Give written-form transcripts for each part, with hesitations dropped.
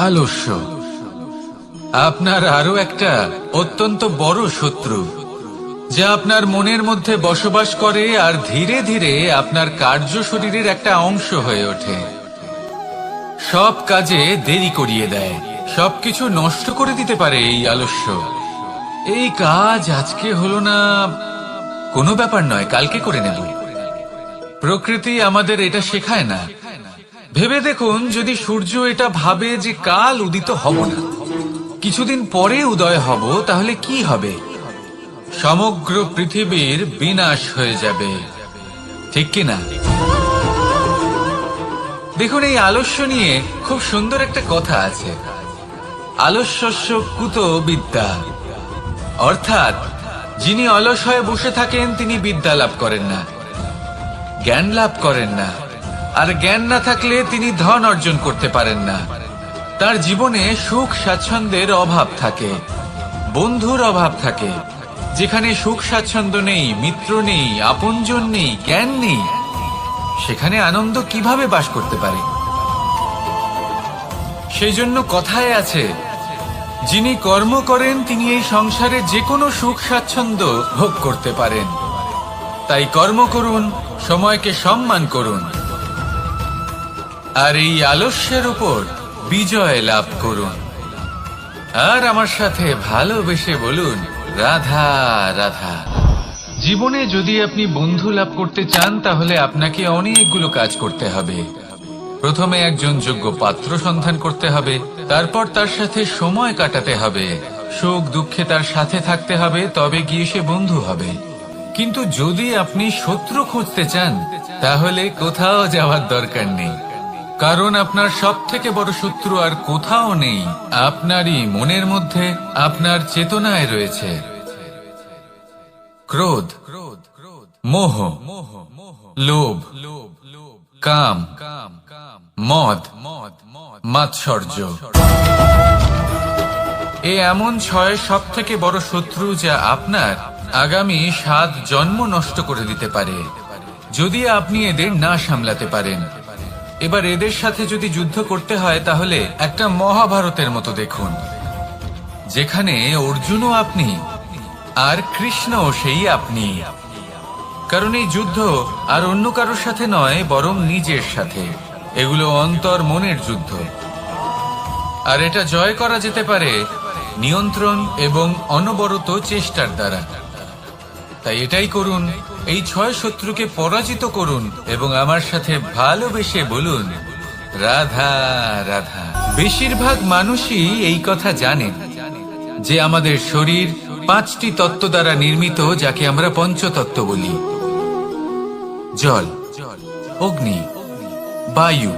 আলস্য আপনার আরো একটা অত্যন্ত বড় শত্রু, যা আপনার মনের মধ্যে বসবাস করে আর ধীরে ধীরে আপনার কার্য শরীরের একটা অংশ হয়ে ওঠে। সব কাজে দেরি করিয়ে দেয়, সবকিছু নষ্ট করে দিতে পারে এই আলস্য। এই কাজ আজকে হলো না, কোনো ব্যাপার নয়, কালকে করে নেব। প্রকৃতি আমাদের এটা শেখায় না। ভেবে দেখুন, যদি সূর্য এটা ভাবে যে কাল উদিত হব না, কিছুদিন পরে উদয় হব, তাহলে কি হবে? সমগ্র পৃথিবীর বিনাশ হয়ে যাবে, ঠিক কিনা? দেখুন, এই আলস্য নিয়ে খুব সুন্দর একটা কথা আছে, আলস্যস্য কুতো বিদ্যা। অর্থাৎ যিনি অলস হয়ে বসে থাকেন তিনি বিদ্যা লাভ করেন না, জ্ঞান লাভ করেন না, আর জ্ঞান না থাকলে তিনি ধন অর্জন করতে পারেন না। তার জীবনে সুখ স্বাচ্ছন্দ্যের অভাব থাকে, বন্ধুর অভাব থাকে। যেখানে সুখ স্বাচ্ছন্দ্য নেই, মিত্র নেই, আপনজন নেই, জ্ঞান নেই, সেখানে আনন্দ কিভাবে বাস করতে পারে? সেই জন্য কথায় আছে, যিনি কর্ম করেন তিনি এই সংসারে যে কোনো সুখ স্বাচ্ছন্দ্য ভোগ করতে পারেন। তাই কর্ম করুন, সময়কে সম্মান করুন, আর এই আলস্যের উপর বিজয় লাভ করুন। আর আমার সাথে ভালোবেসে বলুন, রাধা রাধা। জীবনে যদি আপনি বন্ধু লাভ করতে চান, তাহলে আপনাকে অনেকগুলো কাজ করতে হবে। প্রথমে একজন যোগ্য পাত্র সন্ধান করতে হবে, তারপর তার সাথে সময় কাটাতে হবে, সুখ দুঃখে তার সাথে থাকতে হবে, তবে গিয়ে সে বন্ধু হবে। কিন্তু যদি আপনি শত্রু খুঁজতে চান, তাহলে কোথাও যাওয়ার দরকার নেই, কারণ আপনার সব থেকে বড় শত্রু আর কোথাও নেই, আপনারই মনের মধ্যে, আপনার চেতনায় রয়েছে। ক্রোধ, মোহ, লোভ, কাম, মদ, মাৎসর্য। এ এমন 6 সব থেকে বড় শত্রু, যা আপনার আগামী 7 জন্ম নষ্ট করে দিতে পারে, যদি আপনি এদের না সামলাতে পারেন। এবার এদের সাথে যদি যুদ্ধ করতে হয়, তাহলে একটা মহাভারতের মতো দেখুন, যেখানে অর্জুনও আপনি আর কৃষ্ণও সেই আপনি। কারণ এই যুদ্ধ আর অন্য কারোর সাথে নয়, বরং নিজের সাথে। এগুলো অন্তর মনের যুদ্ধ, আর এটা জয় করা যেতে পারে নিয়ন্ত্রণ এবং অনবরত চেষ্টার দ্বারা। তাই এটাই করুন, এই 6 শত্রুকে পরাজিত করুন এবং আমার সাথে ভালোবেসে বলুন, রাধা রাধা। বেশিরভাগ মানুষই এই কথা জানেন যে আমাদের শরীর 5টি তত্ত্ব দ্বারা নির্মিত, যাকে আমরা পঞ্চতত্ত্ব বলি। জল, অগ্নি, বায়ু,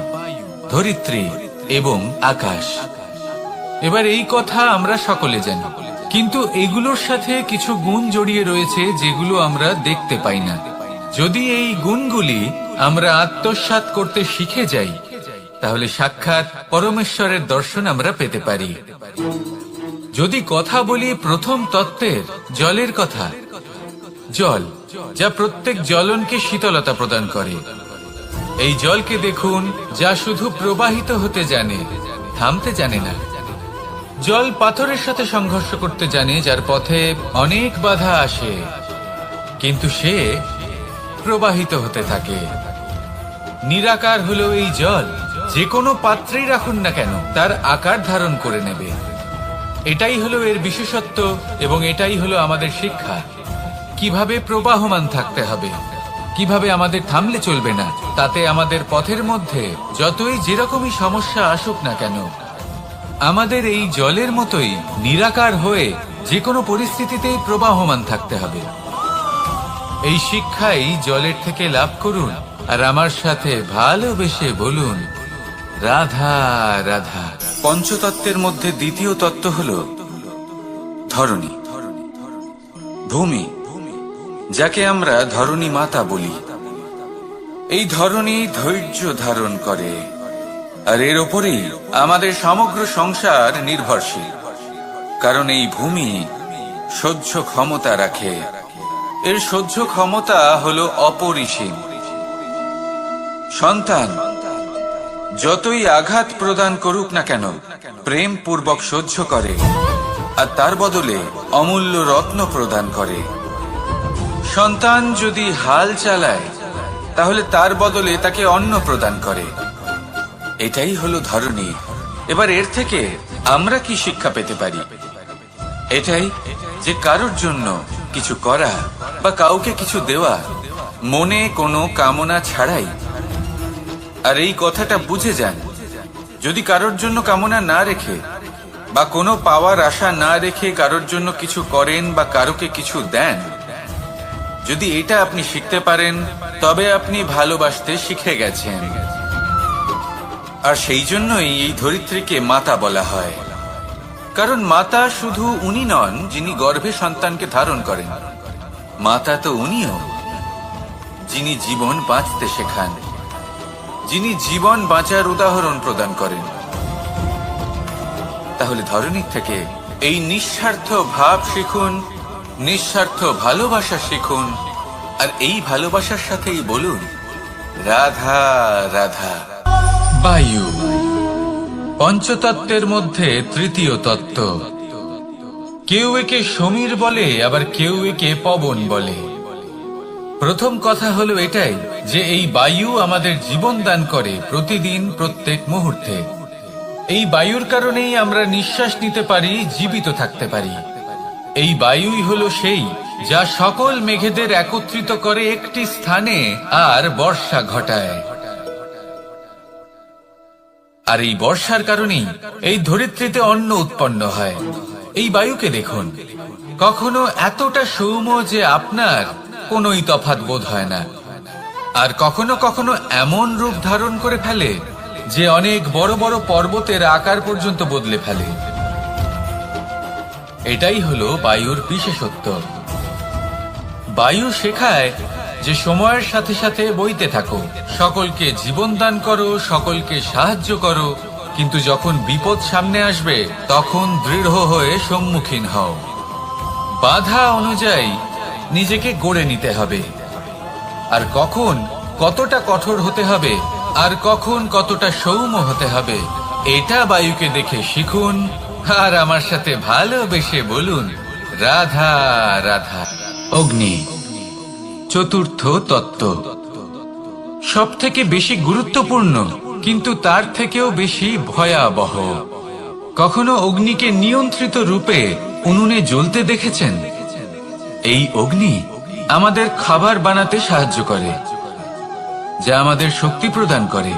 ধরিত্রী এবং আকাশ। এবার এই কথা আমরা সকলে জানি, কিন্তু এগুলোর সাথে কিছু গুণ জড়িয়ে রয়েছে যেগুলো আমরা দেখতে পাই না। যদি এই গুণগুলি আমরা আত্মসাৎ করতে শিখে যাই, তাহলে সাক্ষাৎ পরমেশ্বরের দর্শন আমরা পেতে পারি। যদি কথা বলি প্রথম তত্ত্বের, জলের কথা, জল যা প্রত্যেক জ্বলনকে শীতলতা প্রদান করে। এই জলকে দেখুন, যা শুধু প্রবাহিত হতে জানে, থামতে জানে না। জল পাথরের সাথে সংঘর্ষ করতে জানে, যার পথে অনেক বাধা আসে, কিন্তু সে প্রবাহিত হতে থাকে। নিরাকার হলো এই জল, যে কোনো পাত্রেই রাখুন না কেন, তার আকার ধারণ করে নেবে। এটাই হলো এর বিশেষত্ব, এবং এটাই হলো আমাদের শিক্ষা। কিভাবে প্রবাহমান থাকতে হবে, কিভাবে আমাদের থামলে চলবে না, তাতে আমাদের পথের মধ্যে যতই যেরকমই সমস্যা আসুক না কেন, আমাদের এই জলের মতোই নিরাকার হয়ে যে কোনো পরিস্থিতিতেই প্রবাহমান থাকতে হবে। এই শিক্ষাই জলের থেকে লাভ করুন, আর আমার সাথে ভালোবেসে বলুন, রাধা রাধা। পঞ্চতত্ত্বের মধ্যে দ্বিতীয় তত্ত্ব হল ধরণী, ভূমি, যাকে আমরা ধরণী মাতা বলি। এই ধরণী ধৈর্য ধারণ করে, আর এর ওপরেই আমাদের সমগ্র সংসার নির্ভরশীল। কারণ এই ভূমি সহ্য ক্ষমতা রাখে, এর সহ্য ক্ষমতা হলো অপরিসীম। সন্তান যতই আঘাত প্রদান করুক না কেন, প্রেম পূর্বক সহ্য করে আর তার বদলে অমূল্য রত্ন প্রদান করে। সন্তান যদি হাল চালায় তাহলে তার বদলে তাকে অন্ন প্রদান করে। এটাই হলো ধরনী। এবার এর থেকে আমরা কি শিক্ষা পেতে পারি? এটাই যে কারোর জন্য কিছু করা বা কাউকে কিছু দেওয়া মনে কোনো কামনা ছাড়াই। আর এই কথাটা বুঝে যান, যদি কারোর জন্য কামনা না রেখে বা কোনো পাওয়ার আশা না রেখে কারোর জন্য কিছু করেন বা কারোকে কিছু দেন, যদি এটা আপনি শিখতে পারেন তবে আপনি ভালোবাসতে শিখে গেছেন। আর সেই জন্যই এই ধরিত্রীকে মাতা বলা হয়, কারণ মাতা শুধু উনি নন যিনি গর্ভে সন্তানকে ধারণ করেন, মাতা তো উনিও যিনি জীবন বাঁচতে শেখান, যিনি জীবন বাঁচার উদাহরণ প্রদান করেন। তাহলে ধরনীর থেকে এই নিঃস্বার্থ ভাব শিখুন, নিঃস্বার্থ ভালোবাসা শিখুন, আর এই ভালোবাসার সাথেই বলুন রাধা রাধা। বায়ু পঞ্চতত্ত্বের মধ্যে তৃতীয় তত্ত্ব। কেউ একে সমীর বলে, আবার কেউ একে পবন বলে। প্রথম কথা হলো এটাই যে এই বায়ু আমাদের জীবন দান করে প্রতিদিন, প্রত্যেক মুহূর্তে। এই বায়ুর কারণেই আমরা নিঃশ্বাস নিতে পারি, জীবিত থাকতে পারি। এই বায়ুই হলো সেই যা সকল মেঘেদের একত্রিত করে একটি স্থানে আর বর্ষা ঘটায়। আর এই বর্ষার কারণেই এই ধরিত্রীতে অন্ন উৎপন্ন হয়। এই বায়ুকে দেখুন, কখনো এতটা সৌম্য যে আপনার কোনোই তফাৎ বোধ হয় না, আর কখনো কখনো এমন রূপ ধারণ করে ফেলে যে অনেক বড় বড় পর্বতের আকার পর্যন্ত বদলে ফেলে। এটাই হলো বায়ুর বিশেষত্ব। বায়ু শেখায় যে সময়ের সাথে সাথে বইতে থাকো, সকলকে জীবন দান করো, সকলকে সাহায্য করো, কিন্তু যখন বিপদ সামনে আসবে তখন দৃঢ় হয়ে সম্মুখীন হও। বাধা অনুযায়ী নিজেকে গড়ে নিতে হবে, আর কখন কতটা কঠোর হতে হবে আর কখন কতটা সৌম্য হতে হবে এটা বায়ুকে দেখে শিখুন, আর আমার সাথে ভালোবেসে বলুন রাধা রাধা। অগ্নি চতুর্থ তত্ত্ব, সব থেকে বেশি গুরুত্বপূর্ণ কিন্তু তার থেকেও বেশি ভয়াবহ। কখনো অগ্নিকে নিয়ন্ত্রিত রূপে উনুনে জ্বলতে দেখেছেন? এই অগ্নি আমাদের খাবার বানাতে সাহায্য করে, যা আমাদের শক্তি প্রদান করে।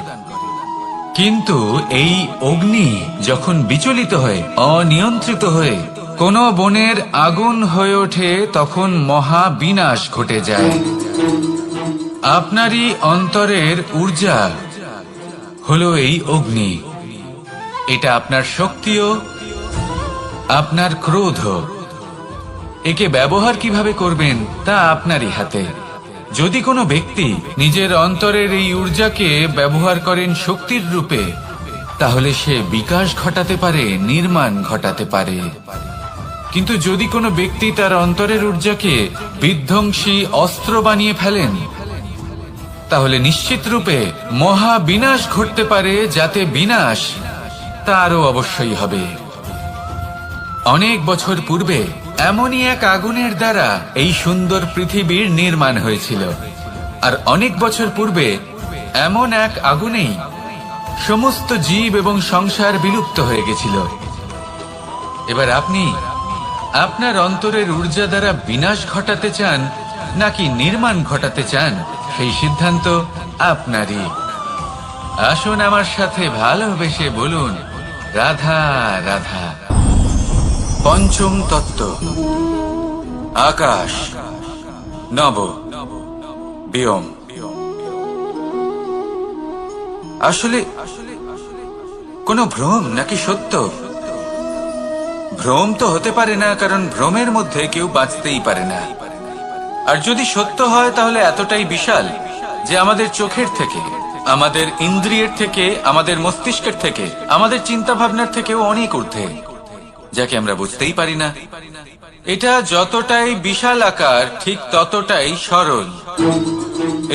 কিন্তু এই অগ্নি যখন বিচলিত হয়ে, অনিয়ন্ত্রিত হয়ে কোন বনের আগুন হয়ে ওঠে, তখন মহা বিনাশ ঘটে যায়। আপনারই অন্তরের ঊর্জা হলো এই অগ্নি। এটা আপনার শক্তিও, আপনার ক্রোধ। একে ব্যবহার কিভাবে করবেন তা আপনারই হাতে। যদি কোনো ব্যক্তি নিজের অন্তরের এই ঊর্জাকে ব্যবহার করেন শক্তির রূপে, তাহলে সে বিকাশ ঘটাতে পারে, নির্মাণ ঘটাতে পারে। কিন্তু যদি কোনো ব্যক্তি তার অন্তরের ঊর্জাকে বিধ্বংসী অস্ত্র বানিয়ে ফেলেন, তাহলে নিশ্চিত রূপে মহা বিনাশ ঘটতে পারে, যাতে বিনাশ তারও অবশ্যই হবে। অনেক বছর পূর্বে এমনই এক আগুনের দ্বারা এই সুন্দর পৃথিবীর নির্মাণ হয়েছিল, আর অনেক বছর পূর্বে এমন এক আগুনেই সমস্ত জীব এবং সংসার বিলুপ্ত হয়ে গেছিল। এবার আপনি আপনার অন্তরের ঊর্জা দ্বারা বিনাশ ঘটাতে চান নাকি নির্মাণ ঘটাতে চান, সেই সিদ্ধান্ত আপনারই। আসুন আমার সাথে ভালোবেসে বলুন রাধা রাধা। পঞ্চম তত্ত্ব, আকাশ নব ব্যোম। আসলে কোনো ভ্রম নাকি সত্য? ভ্রম তো হতে পারে না, কারণ ভ্রমের মধ্যে কেউ বাঁচতেই পারে না। আর যদি সত্য হয় তাহলে এতটাই বিশাল যে আমাদের চোখের থেকে, আমাদের ইন্দ্রিয়ের থেকে, আমাদের মস্তিষ্কের থেকে, আমাদের চিন্তা ভাবনার থেকেও অনেক ঊর্ধ্বে, যাকে আমরা বুঝতেই পারি না। এটা যতটাই বিশাল আকার, ঠিক ততটাই সরল।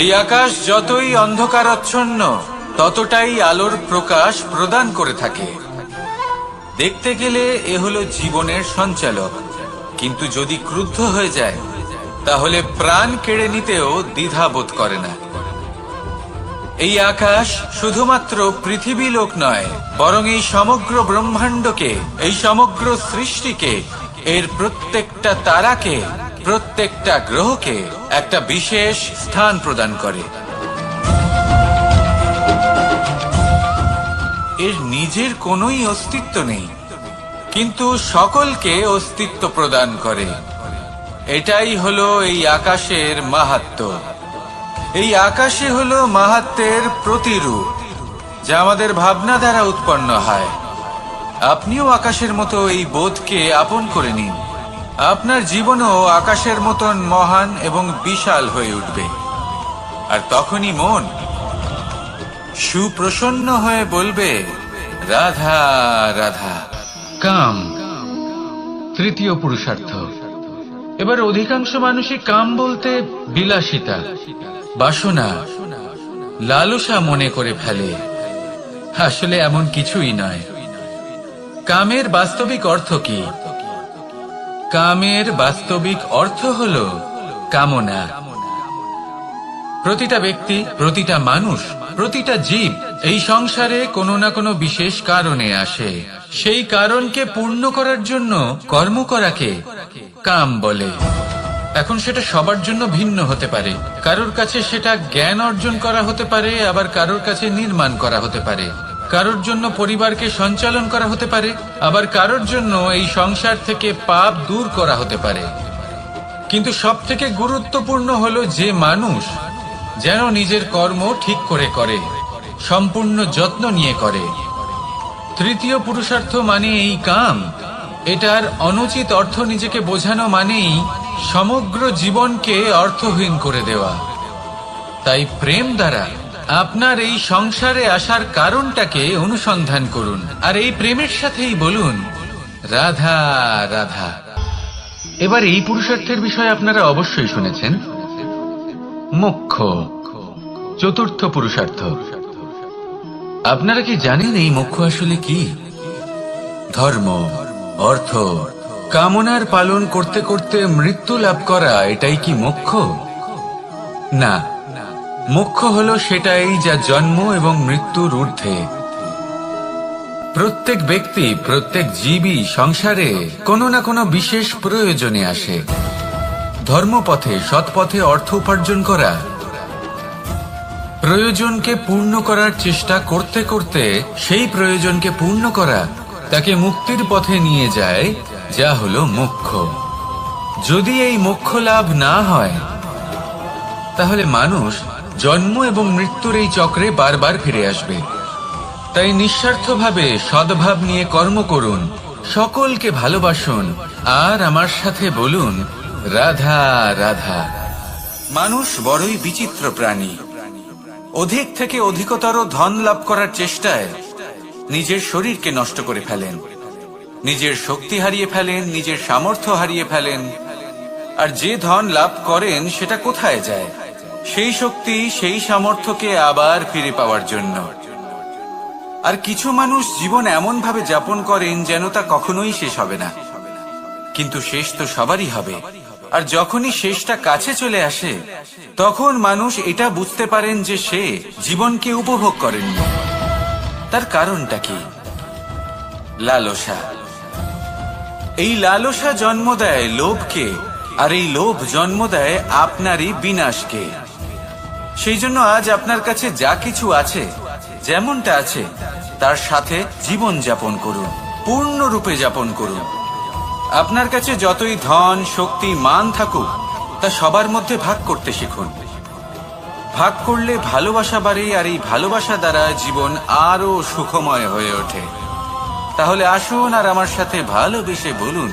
এই আকাশ যতই অন্ধকারাচ্ছন্ন, ততটাই আলোর প্রকাশ প্রদান করে থাকে। দেখতে গেলে এ হলো জীবনের সঞ্চালক, কিন্তু যদি ক্রুদ্ধ হয়ে যায় তাহলে প্রাণ কেড়ে নিতেও দ্বিধা বোধ করে না। এই আকাশ শুধুমাত্র পৃথিবী লোক নয়, বরং এই সমগ্র ব্রহ্মাণ্ডকে, এই সমগ্র সৃষ্টিকে, এর প্রত্যেকটা তারাকে, প্রত্যেকটা গ্রহকে একটা বিশেষ স্থান প্রদান করে। এর নিজের কোনোই অস্তিত্ব নেই, কিন্তু সকলকে অস্তিত্ব প্রদান করে। এটাই হলো এই আকাশের মাহাত্ম্য। এই আকাশে হলো মাহাত্ম্যের প্রতিরূপ, যা আমাদের ভাবনা দ্বারা উৎপন্ন হয়। আপনিও আকাশের মতো এই বোধকে আপন করে নিন। আপনার জীবনও আকাশের মতন মহান এবং বিশাল হয়ে উঠবে। আর তখনই মন সুপ্রসন্ন হয়ে বলবে, রাধা রাধা। কাম, তৃতীয় পুরুষার্থ। এবার অধিকাংশ মানুষই কাম বলতে বিলাসিতা, বাসনা, লালসা মনে করে ফেলে। আসলে এমন কিছুই নয়। কামের বাস্তবিক অর্থ কি? কামের বাস্তবিক অর্থ হল কামনা। প্রতিটা ব্যক্তি, প্রতিটা মানুষ, প্রতিটা জীব এই সংসারে কোনো না কোনো বিশেষ কারণে আসে। সেই কারণকে পূর্ণ করার জন্য কর্ম করাকে কাম বলে। এখন সেটা সবার জন্য ভিন্ন হতে পারে। কারোর কাছে সেটা জ্ঞান অর্জন করা হতে পারে, আবার কারোর কাছে নির্মাণ করা হতে পারে। কারোর জন্য পরিবারকে সঞ্চালন করা হতে পারে, আবার কারোর জন্য এই সংসার থেকে পাপ দূর করা হতে পারে। কিন্তু সবথেকে গুরুত্বপূর্ণ হলো যে মানুষ যেন নিজের কর্ম ঠিক করে করে, সম্পূর্ণ যত্ন নিয়ে করে। তৃতীয় পুরুষার্থ মানে এই কাম। এটার অনুচিত অর্থ নিজেকে বোঝানো মানেই সমগ্র জীবনকে অর্থহীন করে দেওয়া। তাই প্রেম দ্বারা আপনার এই সংসারে আসার কারণটাকে অনুসন্ধান করুন, আর এই প্রেমের সাথেই বলুন, রাধা রাধা। এবার এই পুরুষার্থের বিষয়ে আপনারা অবশ্যই শুনেছেন, মোক্ষ, চতুর্থ পুরুষার্থ। আপনারা কি জানেন এই মোক্ষ আসলে কি? ধর্ম, অর্থ, কামনার পালন করতে করতে মৃত্যু লাভ করা, এটাই কি মোক্ষ? না, মোক্ষ হলো সেটাই যা জন্ম এবং মৃত্যুর ঊর্ধ্বে। প্রত্যেক ব্যক্তি, প্রত্যেক জীবই সংসারে কোনো না কোনো বিশেষ প্রয়োজনে আসে। ধর্মপথে, সৎপথে অর্থ উপার্জন করা, প্রয়োজনকে পূর্ণ করার চেষ্টা করতে করতে সেই প্রয়োজনকে পূর্ণ করা তাকে মুক্তির পথে নিয়ে যায়, যা হলো মোক্ষ। যদি এই মোক্ষ লাভ না হয় তাহলে মানুষ জন্ম এবং মৃত্যুর এই চক্রে বারবার ফিরে আসবে। তাই নিঃস্বার্থভাবে সদ্ভাব নিয়ে কর্ম করুন, সকলকে ভালোবাসুন, আর আমার সাথে বলুন, রাধা রাধা। মানুষ বড়ই বিচিত্র প্রাণী। অধিক থেকে অধিকতর ধন লাভ করার চেষ্টায় নিজের শরীরকে নষ্ট করে ফেলেন, নিজের শক্তি হারিয়ে ফেলেন, নিজের সামর্থ্য হারিয়ে ফেলেন। আর যে ধন লাভ করেন সেটা কোথায় যায়? সেই শক্তি, সেই সামর্থ্যকে আবার ফিরে পাওয়ার জন্য। আর কিছু মানুষ জীবন এমন ভাবে যাপন করেন যেন তা কখনোই শেষ হবে না, কিন্তু শেষ তো সবারই হবে। আর যখনই শেষটা কাছে চলে আসে তখন মানুষ এটা বুঝতে পারেন যে সে জীবনকে উপভোগ করেননি। তার কারণটা কি? লালসা। এই লালসা জন্ম দেয় লোভকে, আর এই লোভ জন্ম দেয় আপনারই বিনাশকে। সেই জন্য আজ আপনার কাছে যা কিছু আছে, যেমনটা আছে, তার সাথে জীবন যাপন করুন, পূর্ণরূপে যাপন করুন। আপনার কাছে যতই ধন, শক্তি, মান থাকুক, তা সবার মধ্যে ভাগ করতে শিখুন। ভাগ করলে ভালোবাসা বাড়ে, আর এই ভালোবাসা দ্বারা জীবন আরো সুখময় হয়ে ওঠে। তাহলে আসুন আর আমার সাথে ভালোবেসে বলুন,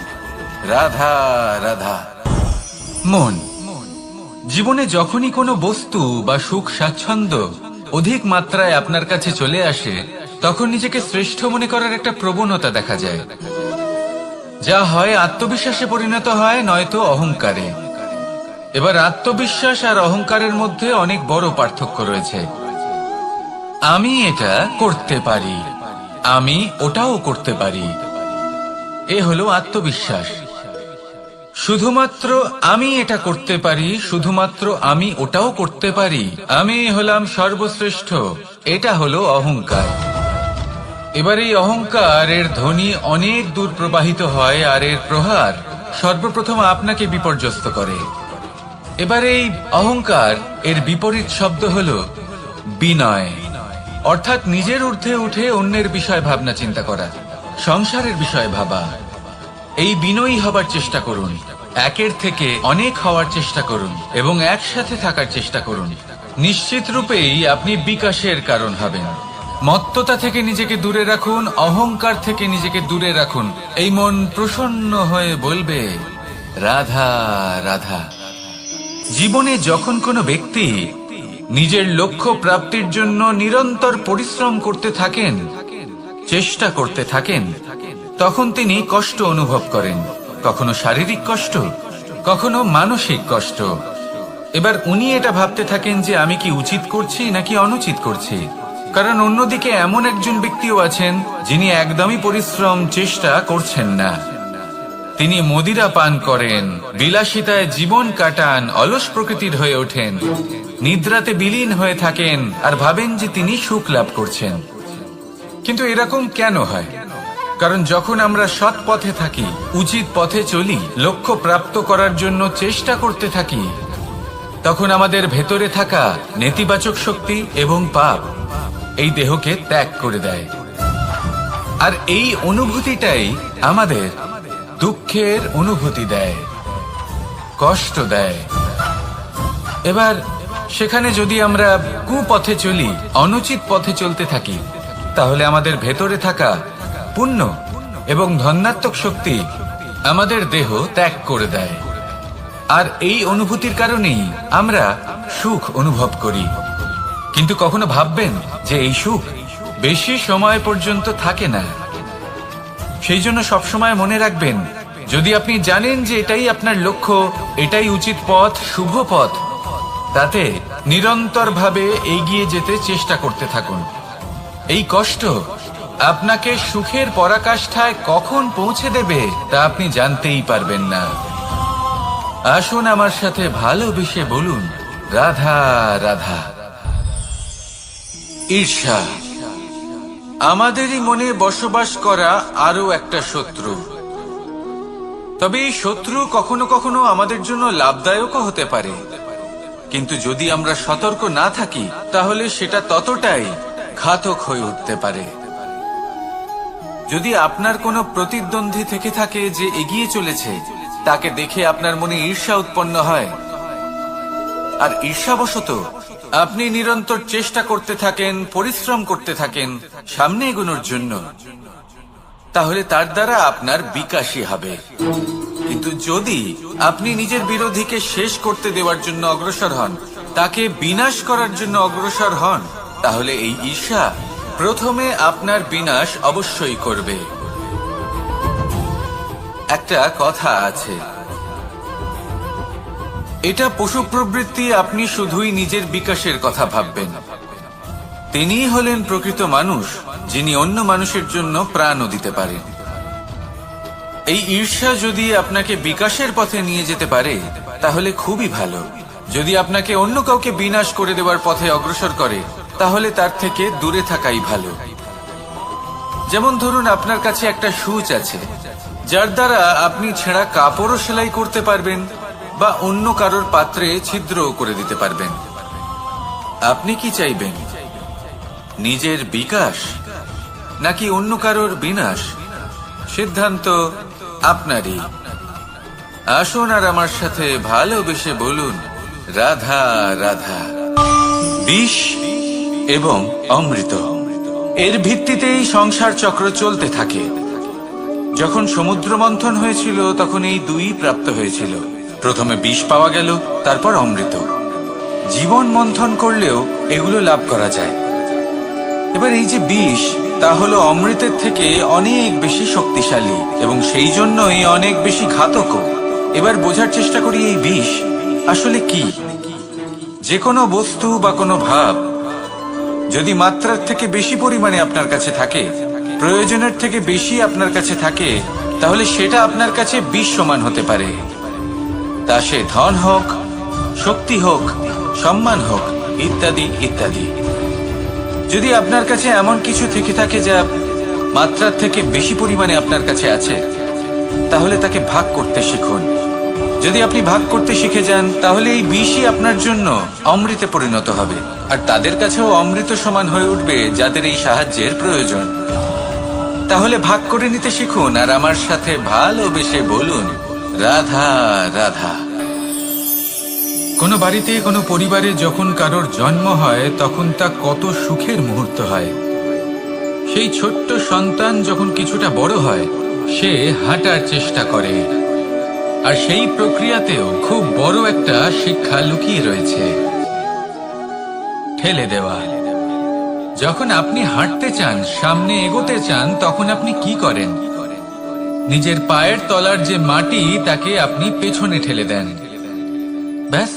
রাধা রাধা। মন, জীবনে যখনই কোনো বস্তু বা সুখ স্বাচ্ছন্দ্য অধিক মাত্রায় আপনার কাছে চলে আসে, তখন নিজেকে শ্রেষ্ঠ মনে করার একটা প্রবণতা দেখা যায়, যা হয় আত্মবিশ্বাসে পরিণত হয়, নয়তো অহংকারে। এবার আত্মবিশ্বাস আর অহংকারের মধ্যে অনেক বড় পার্থক্য রয়েছে। আমি এটা করতে পারি, আমি ওটাও করতে পারি, এ হলো আত্মবিশ্বাস। শুধুমাত্র আমি এটা করতে পারি, শুধুমাত্র আমি ওটাও করতে পারি, আমি হলাম সর্বশ্রেষ্ঠ, এটা হলো অহংকার। এবার এই অহংকার এর ধ্বনি অনেক দূর প্রবাহিত হয়, আর এর প্রহার সর্বপ্রথম আপনাকে বিপর্যস্ত করে। এবার এই অহংকার এর বিপরীত শব্দ হলো বিনয়, অর্থাৎ নিজের ঊর্ধ্বে উঠে অন্যের বিষয় ভাবনা চিন্তা করা, সংসারের বিষয় ভাবা। এই বিনয়ী হবার চেষ্টা করুন, একের থেকে অনেক হওয়ার চেষ্টা করুন এবং একসাথে থাকার চেষ্টা করুন। নিশ্চিত রূপেই আপনি বিকাশের কারণ হবেন। মত্ততা থেকে নিজেকে দূরে রাখুন, অহংকার থেকে নিজেকে দূরে রাখুন। এই মন প্রসন্ন হয়ে বলবে রাধা রাধা। জীবনে যখন কোনো ব্যক্তি নিজের লক্ষ্য প্রাপ্তির জন্য নিরন্তর পরিশ্রম করতে থাকেন, চেষ্টা করতে থাকেন, তখন তিনি কষ্ট অনুভব করেন, কখনো শারীরিক কষ্ট, কখনো মানসিক কষ্ট। এবার উনি এটা ভাবতে থাকেন যে আমি কি উচিত করছি নাকি অনুচিত করছি। কারণ অন্যদিকে এমন একজন ব্যক্তিও আছেন যিনি একদমই পরিশ্রম চেষ্টা করছেন না। তিনি মদিরা পান করেন, বিলাসিতায় জীবন কাটান, অলস প্রকৃতির হয়ে ওঠেন, নিদ্রাতে বিলীন হয়ে থাকেন আর ভাবেন যে তিনি সুখ লাভ করছেন। কিন্তু এরকম কেন হয়? কারণ যখন আমরা সৎ পথে থাকি, উচিত পথে চলি, লক্ষ্য প্রাপ্ত করার জন্য চেষ্টা করতে থাকি, তখন আমাদের ভেতরে থাকা নেতিবাচক শক্তি এবং পাপ এই দেহকে ত্যাগ করে দেয়। আর এই অনুভূতিটাই আমাদের দুঃখের অনুভূতি দেয়, কষ্ট দেয়। এবার সেখানে যদি আমরা কুপথে চলি, অনুচিত পথে চলতে থাকি, তাহলে আমাদের ভেতরে থাকা পুণ্য এবং ধনাত্মক শক্তি আমাদের দেহ ত্যাগ করে দেয়। আর এই অনুভূতির কারণেই আমরা সুখ অনুভব করি। কিন্তু কখনো ভাববেন যে এই সুখ বেশি সময় পর্যন্ত থাকে না। সেই জন্য সবসময় মনে রাখবেন, যদি আপনি জানেন যে এটাই আপনার লক্ষ্য, এটাই উচিত পথ, শুভ পথ, তাতে নিরন্তরভাবে এগিয়ে যেতে চেষ্টা করতে থাকুন। এই কষ্ট আপনাকে সুখের পরাকাষ্ঠায় কখন পৌঁছে দেবে তা আপনি জানতেই পারবেন না। আসুন আমার সাথে ভালোবেসে বলুন রাধা রাধা। ঈর্ষা আমাদেরই মনে বসবাস করা আরো একটা শত্রু। তবে এই শত্রু কখনো কখনো আমাদের জন্য লাভদায়কও হতে পারে, কিন্তু যদি আমরা সতর্ক না থাকি তাহলে সেটা ততটাই ঘাতক হয়ে উঠতে পারে। যদি আপনার কোনো প্রতিদ্বন্দ্বী থেকে থাকে যে এগিয়ে চলেছে, তাকে দেখে আপনার মনে ঈর্ষা উৎপন্ন হয়, আর ঈর্ষাবশত আপনি নিরন্তর চেষ্টা করতে থাকেন, পরিশ্রম করতে থাকেন সামনে এগোনোর জন্য, তাহলে তার দ্বারা আপনার বিকাশই হবে। কিন্তু যদি আপনি নিজের বিরোধীকে শেষ করতে দেওয়ার জন্য অগ্রসর হন, তাকে বিনাশ করার জন্য অগ্রসর হন, তাহলে এই ঈর্ষা প্রথমে আপনার বিনাশ অবশ্যই করবে। একটা কথা আছে, এটা পশু প্রবৃত্তি, আপনি শুধুই নিজের বিকাশের কথা ভাববেন। তিনিই হলেন প্রকৃত মানুষ, যিনি অন্য মানুষের জন্য প্রাণও দিতে পারেন। এই ঈর্ষা যদি আপনাকে বিকাশের পথে নিয়ে যেতে পারে তাহলে খুবই ভালো। যদি আপনাকে অন্য কাউকে বিনাশ করে দেওয়ার পথে অগ্রসর করে, তাহলে তার থেকে দূরে থাকাই ভালো। যেমন ধরুন, আপনার কাছে একটা সূচ আছে, যার দ্বারা আপনি ছেঁড়া কাপড়ও সেলাই করতে পারবেন বা অন্য কারোর পাত্রে ছিদ্রও করে দিতে পারবেন। আপনি কি চাইবেন, নিজের বিকাশ নাকি অন্য কারোর বিনাশ? সিদ্ধান্ত আপনারই। আসুন আর আমার সাথে ভালোবেসে বলুন রাধা রাধা। বিষ এবং অমৃত, এর ভিত্তিতেই সংসার চক্র চলতে থাকে। যখন সমুদ্র মন্থন হয়েছিল তখন এই দুই প্রাপ্ত হয়েছিল। প্রথমে বিষ পাওয়া গেল, তারপর অমৃত। জীবন মন্থন করলেও এগুলো লাভ করা যায়। এবার এই যে বিষ, তা হলো অমৃতের থেকে অনেক বেশি শক্তিশালী এবং সেই জন্যই অনেক বেশি ঘাতকও। এবার বোঝার চেষ্টা করি এই বিষ আসলে কি। যে কোনো বস্তু বা কোনো ভাব যদি মাত্রার থেকে বেশি পরিমাণে আপনার কাছে থাকে, প্রয়োজনের থেকে বেশি আপনার কাছে থাকে, তাহলে সেটা আপনার কাছে বিষ সমান হতে পারে। তা সে ধন হোক, শক্তি হোক, সম্মান হোক, ইত্যাদি ইত্যাদি। যদি আপনার কাছে এমন কিছু থেকে থাকে যা মাত্রার থেকে বেশি পরিমাণে আপনার কাছে আছে, তাহলে তাকে ভাগ করতে শিখুন। যদি আপনি ভাগ করতে শিখে যান, তাহলে এই বিষই আপনার জন্য অমৃতে পরিণত হবে, আর তাদের কাছেও অমৃত সমান হয়ে উঠবে যাদের এই সাহায্যের প্রয়োজন। তাহলে ভাগ করে নিতে শিখুন আর আমার সাথে ভালোবেসে বলুন, রাধা রাধা। কোনো বাড়িতে, কোনো পরিবারে যখন কারোর জন্ম হয়, তখন তা কত সুখের মুহূর্ত হয়। সেই ছোট্ট সন্তান যখন কিছুটা বড় হয়, সে হাঁটার চেষ্টা করে, আর সেই প্রক্রিয়াতেও খুব বড় একটা শিক্ষা লুকিয়ে রয়েছে, ঠেলে দেওয়া। যখন আপনি হাঁটতে চান, সামনে এগোতে চান, তখন আপনি কি করেন? নিজের পায়ের তলার যে মাটি, তাকে আপনি পেছনে ঠেলে দেন। ব্যাস,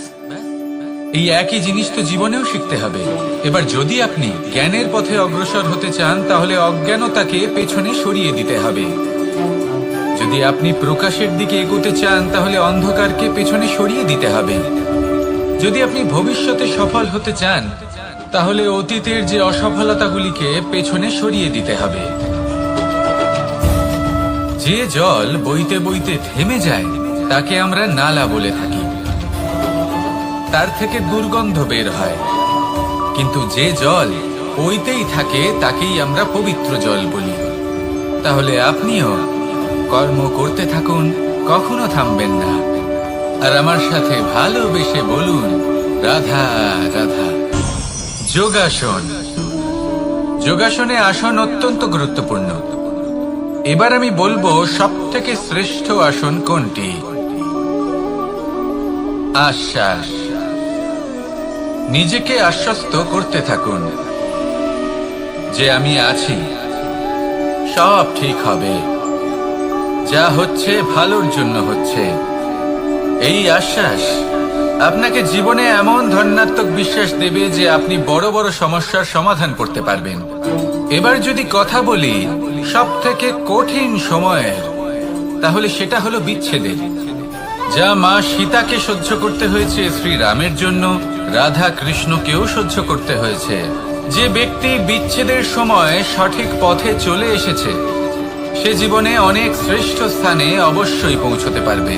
এই একই জিনিস তো জীবনেও শিখতে হবে। এবার যদি আপনি জ্ঞানের পথে অগ্রসর হতে চান, তাহলে অজ্ঞানতাকে পেছনে সরিয়ে দিতে হবে। যদি আপনি প্রকাশের দিকে এগোতে চান, তাহলে অন্ধকারকে পেছনে সরিয়ে দিতে হবে। যদি আপনি ভবিষ্যতে সফল হতে চান, তাহলে অতীতের যে অসফলতাগুলিকে পেছনে সরিয়ে দিতে হবে। যে জল বইতে বইতে থেমে যায়, তাকে আমরা নালা বলে থাকি। তার থেকে দুর্গন্ধ বের হয়, কিন্তু যে জল বইতেই থাকে, তাকেই আমরা পবিত্র জল বলি। তাহলে আপনিও কর্ম করতে থাকুন, কখনো থামবেন না, আর আমার সাথে ভালোবেসে বলুন, রাধা রাধা। যোগাসন। যোগাসনে আসন অত্যন্ত গুরুত্বপূর্ণ। এবার আমি বলবো সবথেকে শ্রেষ্ঠ আসন কোনটি। আশ্বাস। নিজেকে আশ্বস্ত করতে থাকুন যে আমি আছি, সব ঠিক হবে, যা হচ্ছে ভালোর জন্য হচ্ছে। এই আশ্বাস আপনাকে জীবনে এমন ধনাত্মক বিশ্বাস দেবে যে আপনি বড় বড় সমস্যার সমাধান করতে পারবেন। এবার যদি কথা বলি সব থেকে কঠিন সময়ের, তাহলে সেটা হলো বিচ্ছেদের। যা মা সীতাকে সহ্য করতে হয়েছে শ্রীরামের জন্য, রাধা কৃষ্ণকেও সহ্য করতে হয়েছে। যে ব্যক্তি বিচ্ছেদের সময় সঠিক পথে চলে এসেছে, সে জীবনে অনেক শ্রেষ্ঠ স্থানে অবশ্যই পৌঁছতে পারবে।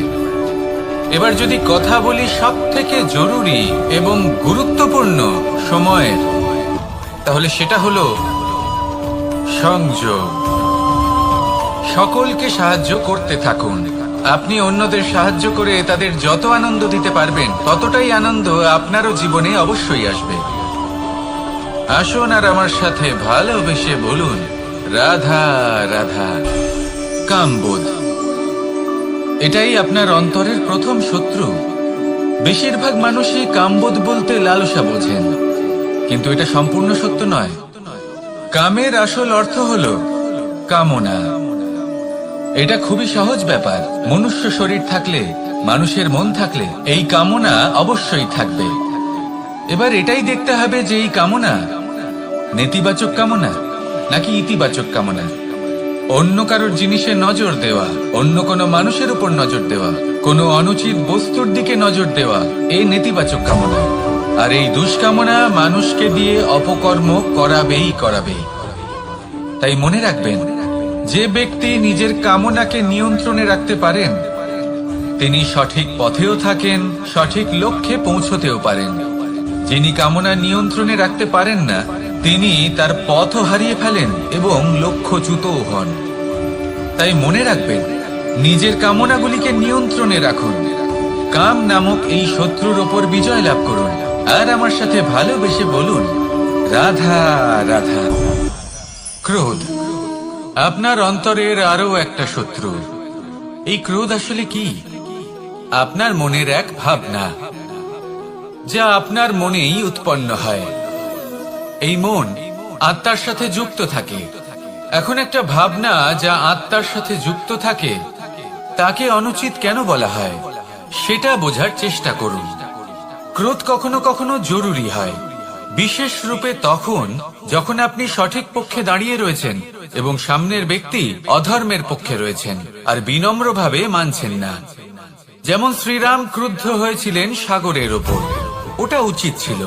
এবার যদি কথা বলি সব থেকে জরুরি এবং গুরুত্বপূর্ণ সময়ের, তাহলে সেটা হলো সংযোগ। সকলকে সাহায্য করতে থাকুন। আপনি অন্যদের সাহায্য করে তাদের যত আনন্দ দিতে পারবেন, ততটাই আনন্দ আপনারও জীবনে অবশ্যই আসবে। আসুন আর আমার সাথে ভালোবেসে বলুন, রাধা রাধা। কামবোধ, এটাই আপনার অন্তরের প্রথম শত্রু। বেশিরভাগ মানুষই কামবোধ বলতে লালসা বোঝেন, কিন্তু এটা সম্পূর্ণ সত্য নয়। কামের আসল অর্থ হলো কামনা। এটা খুবই সহজ ব্যাপার। মনুষ্য শরীর থাকলে, মানুষের মন থাকলে, এই কামনা অবশ্যই থাকবে। এবার এটাই দেখতে হবে যে এই কামনা নেতিবাচক কামনা নাকি ইতিবাচক কামনা। অন্য কারোর জিনিসে নজর দেওয়া, অন্য কোনো মানুষের উপর নজর দেওয়া, কোনো অনুচিত বস্তুর দিকে নজর দেওয়া, এই নেতিবাচক কামনা। আর এই দুষ্কামনা মানুষকে দিয়ে অপকর্ম করাবেই করাবে। তাই মনে রাখবেন, যে ব্যক্তি নিজের কামনাকে নিয়ন্ত্রণে রাখতে পারেন, তিনি সঠিক পথেও থাকেন, সঠিক লক্ষ্যে পৌঁছতেও পারেন। যিনি কামনা নিয়ন্ত্রণে রাখতে পারেন না, তিনি তার পথও হারিয়ে ফেলেন এবং লক্ষ্যচ্যুতও হন। তাই মনে রাখবেন, নিজের কামনাগুলিকে নিয়ন্ত্রণে রাখুন। কাম নামক এই শত্রুর ওপর বিজয় লাভ করুন, আর আমার সাথে ভালোবেসে বলুন, রাধা রাধা। ক্রোধ, আপনার অন্তরের আরো একটা শত্রু। এই ক্রোধ আসলে কি? আপনার মনের এক ভাবনা, যা আপনার মনেই উৎপন্ন হয়। এই মন আত্মার সাথে যুক্ত থাকে। এখন একটা ভাবনা যা আত্মার সাথে যুক্ত থাকে, তাকে অনুচিত কেন বলা হয় সেটা বোঝার চেষ্টা করুন। ক্রোধ কখনো কখনো জরুরি হয়। বিশেষ রূপে তখন যখন আপনি সঠিক পক্ষে দাঁড়িয়ে রয়েছেন এবং সামনের ব্যক্তি অধর্মের পক্ষে রয়েছেন আর বিনম্রভাবে মানছেন না। যেমন শ্রীরাম ক্রুদ্ধ হয়েছিলেন সাগরের ওপর, ওটা উচিত ছিল,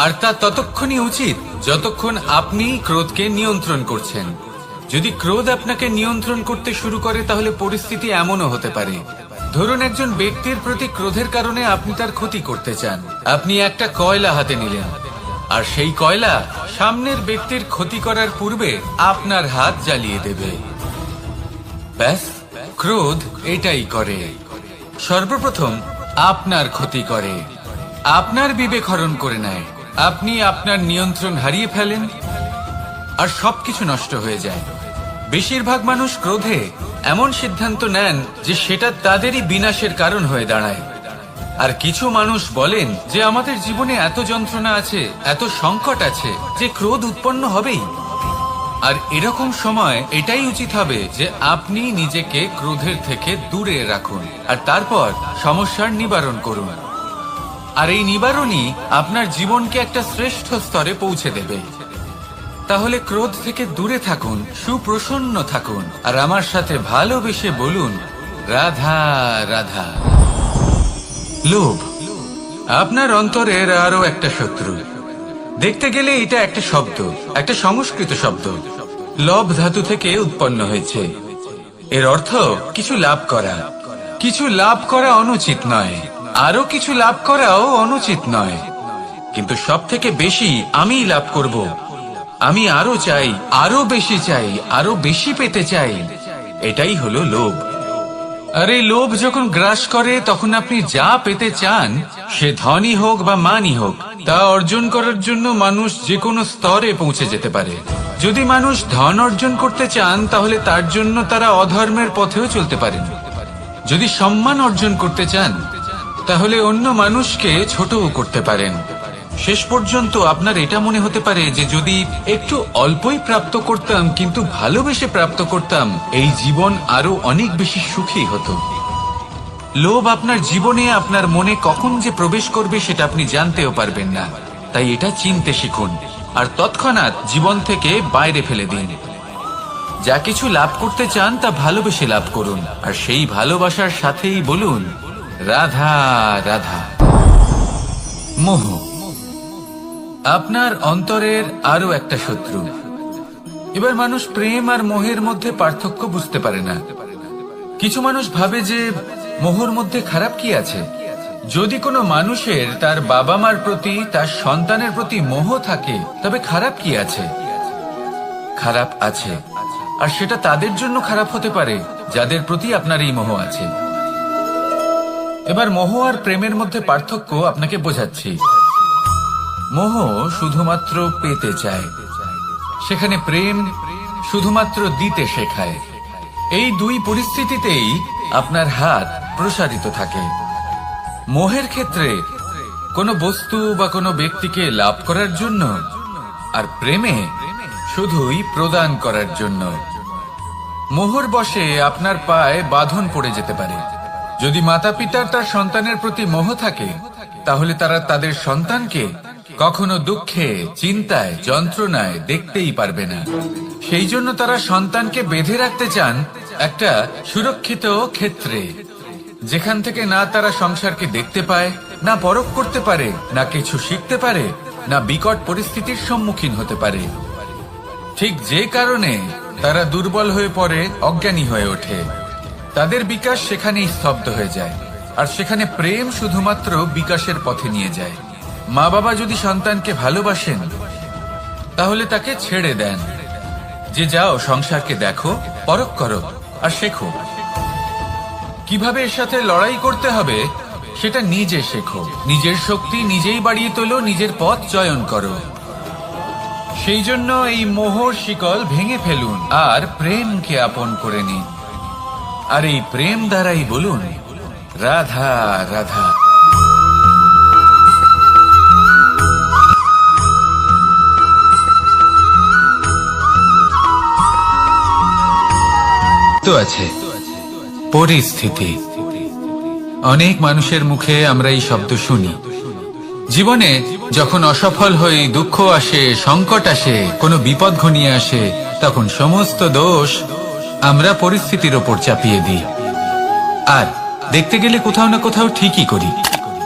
আর তা ততক্ষণই উচিত যতক্ষণ আপনি ক্রোধকে নিয়ন্ত্রণ করছেন। যদি ক্রোধ আপনাকে নিয়ন্ত্রণ করতে শুরু করে তাহলে পরিস্থিতি এমনও হতে পারে, ধরুন একজন ব্যক্তির প্রতি ক্রোধের কারণে আপনি তার ক্ষতি করতে চান। আপনি একটা কয়লা হাতে নিলেন আর সেই কয়লা সামনের ব্যক্তির ক্ষতি করার পূর্বে আপনার হাত জ্বালিয়ে দেবে। ব্যাস, ক্রোধ এটাই করে, সর্বপ্রথম আপনার ক্ষতি করে, আপনার বিবেক হরণ করে নেয়, আপনি আপনার নিয়ন্ত্রণ হারিয়ে ফেলেন আর সবকিছু নষ্ট হয়ে যায়। বেশিরভাগ মানুষ ক্রোধে এমন সিদ্ধান্ত নেন যে সেটা তাদেরই বিনাশের কারণ হয়ে দাঁড়ায়। আর কিছু মানুষ বলেন যে আমাদের জীবনে এত যন্ত্রণা আছে, এত সংকট আছে যে ক্রোধ উৎপন্ন হবেই। আর এরকম সময় এটাই উচিত হবে যে আপনি নিজেকে ক্রোধের থেকে দূরে রাখুন আর তারপর সমস্যার নিবারণ করুন। আর এই নিবারণই আপনার জীবনকে একটা শ্রেষ্ঠ স্তরে পৌঁছে দেবে। তাহলে ক্রোধ থেকে দূরে থাকুন, সুপ্রসন্ন থাকুন আর আমার সাথে ভালোবেসে বলুন, রাধা রাধা। লোভ আপনার অন্তরের আরো একটা শত্রু। দেখতে গেলে এটা একটা শব্দ, একটা সংস্কৃত শব্দ, লব ধাতু থেকে উৎপন্ন হয়েছে। এর অর্থ কিছু লাভ করা। কিছু লাভ করা অনুচিত নয়, আরো কিছু লাভ করাও অনুচিত নয়, কিন্তু সব থেকে বেশি আমি লাভ করব, আমি আরো চাই, আরো বেশি চাই, আরো বেশি পেতে চাই, এটাই হলো লোভ। আর এই লোভ যখন গ্রাস করে তখন আপনি যা পেতে চান, সে ধনই হোক বা মানই হোক, তা অর্জন করার জন্য মানুষ যে কোনো স্তরে পৌঁছে যেতে পারে। যদি মানুষ ধন অর্জন করতে চান তাহলে তার জন্য তারা অধর্মের পথেও চলতে পারেন। যদি সম্মান অর্জন করতে চান তাহলে অন্য মানুষকে ছোটও করতে পারেন। শেষ পর্যন্ত আপনার এটা মনে হতে পারে যে যদি একটু অল্পই প্রাপ্ত করতাম কিন্তু ভালোবেসে প্রাপ্ত করতাম, এই জীবন আরো অনেক বেশি সুখী হতো। লোভ আপনার জীবনে, আপনার মনে কখন যে প্রবেশ করবে সেটা আপনি জানতেও পারবেন না। তাই এটা চিনতে শিখুন আর তৎক্ষণাৎ জীবন থেকে বাইরে ফেলে দিন। যা কিছু লাভ করতে চান তা ভালোবেসে লাভ করুন আর সেই ভালোবাসার সাথেই বলুন, রাধা রাধা। মোহ আপনার অন্তরের আরো একটা শত্রু। এবার মানুষ প্রেম আর মোহের মধ্যে পার্থক্য বুঝতে পারে না। কিছু মানুষ ভাবে যে মোহর মধ্যে খারাপ কি আছে। যদি কোনো মানুষের তার বাবা মার প্রতি, তার সন্তানের প্রতি মোহ থাকে তবে খারাপ কি আছে? খারাপ আছে, আর সেটা তাদের জন্য খারাপ হতে পারে যাদের প্রতি আপনার এই মোহ আছে। এবার মোহ আর প্রেমের মধ্যে পার্থক্য আপনাকে বোঝাচ্ছি। মোহ শুধুমাত্র পেতে চায়, সেখানে প্রেম শুধুমাত্র দিতে শেখায়। এই দুই পরিস্থিতিতেই আপনার হাত প্রসারিত থাকে। মোহের ক্ষেত্রে কোনো বস্তু বা কোনো ব্যক্তিকে লাভ করার জন্য, আর প্রেমে শুধুই প্রদান করার জন্য। মোহর বশে আপনার পায়ে বাঁধন পড়ে যেতে পারে। যদি মাতা পিতার তার সন্তানের প্রতি মোহ থাকে তাহলে তারা তাদের সন্তানকে কখনো দুঃখে, চিন্তায়, যন্ত্রণায় দেখতেই পারবে না। সেই জন্য তারা সন্তানকে বেঁধে রাখতে চান একটা সুরক্ষিত ক্ষেত্রে, যেখান থেকে না তারা সংসারকে দেখতে পায়, না পরখ করতে পারে, না কিছু শিখতে পারে, না বিকট পরিস্থিতির সম্মুখীন হতে পারে। ঠিক যে কারণে তারা দুর্বল হয়ে পড়ে, অজ্ঞানী হয়ে ওঠে। তাদের বিকাশ সেখানেই স্তব্ধ হয়ে যায়, আর সেখানে প্রেম শুধুমাত্র বিকাশের পথে নিয়ে যায়। মা বাবা যদি সন্তানকে ভালোবাসেন তাহলে তাকে ছেড়ে দেন যে যাও সংসারকে দেখো, পরখ করো আর শেখো। কিভাবে এর সাথে লড়াই করতে হবে সেটা নিজে শেখো। নিজের শক্তি নিজেই বাড়িয়ে তোলো, নিজের পথ চয়ন করো। সেই জন্য এই মোহর শিকল ভেঙে ফেলুন আর প্রেমকে আপন করে নিন। আর এই প্রেম দ্বারাই বলুন, রাধা রাধা। তো আছে পরিস্থিতি। অনেক মানুষের মুখে আমরা এই শব্দ শুনি, জীবনে যখন অসফল হই, দুঃখ আসে, সংকট আসে, কোনো বিপদ ঘনিয়ে আসে, তখন সমস্ত দোষ আমরা পরিস্থিতির ওপর চাপিয়ে দিই। আর দেখতে গেলে কোথাও না কোথাও ঠিকই করি।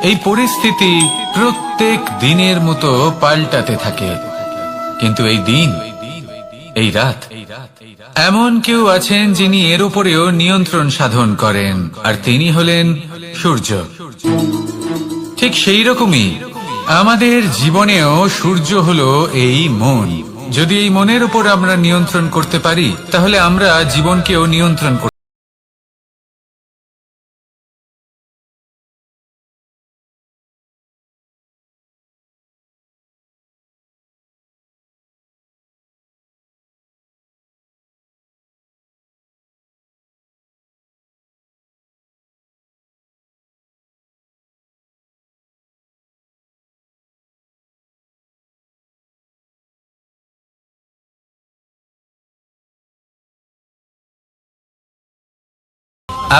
এই পরিস্থিতি প্রত্যেক দিনের মতো পাল্টাতে থাকে, কিন্তু এই দিন, এই রাত, এমন কেউ আছেন যিনি এর উপরেও নিয়ন্ত্রণ সাধন করেন, আর তিনি হলেন সূর্য। ঠিক সেই রকমই আমাদের জীবনেও সূর্য হলো এই মন। যদি এই মনের উপর আমরা নিয়ন্ত্রণ করতে পারি, তাহলে আমরা জীবনকেও নিয়ন্ত্রণ করতে পারি।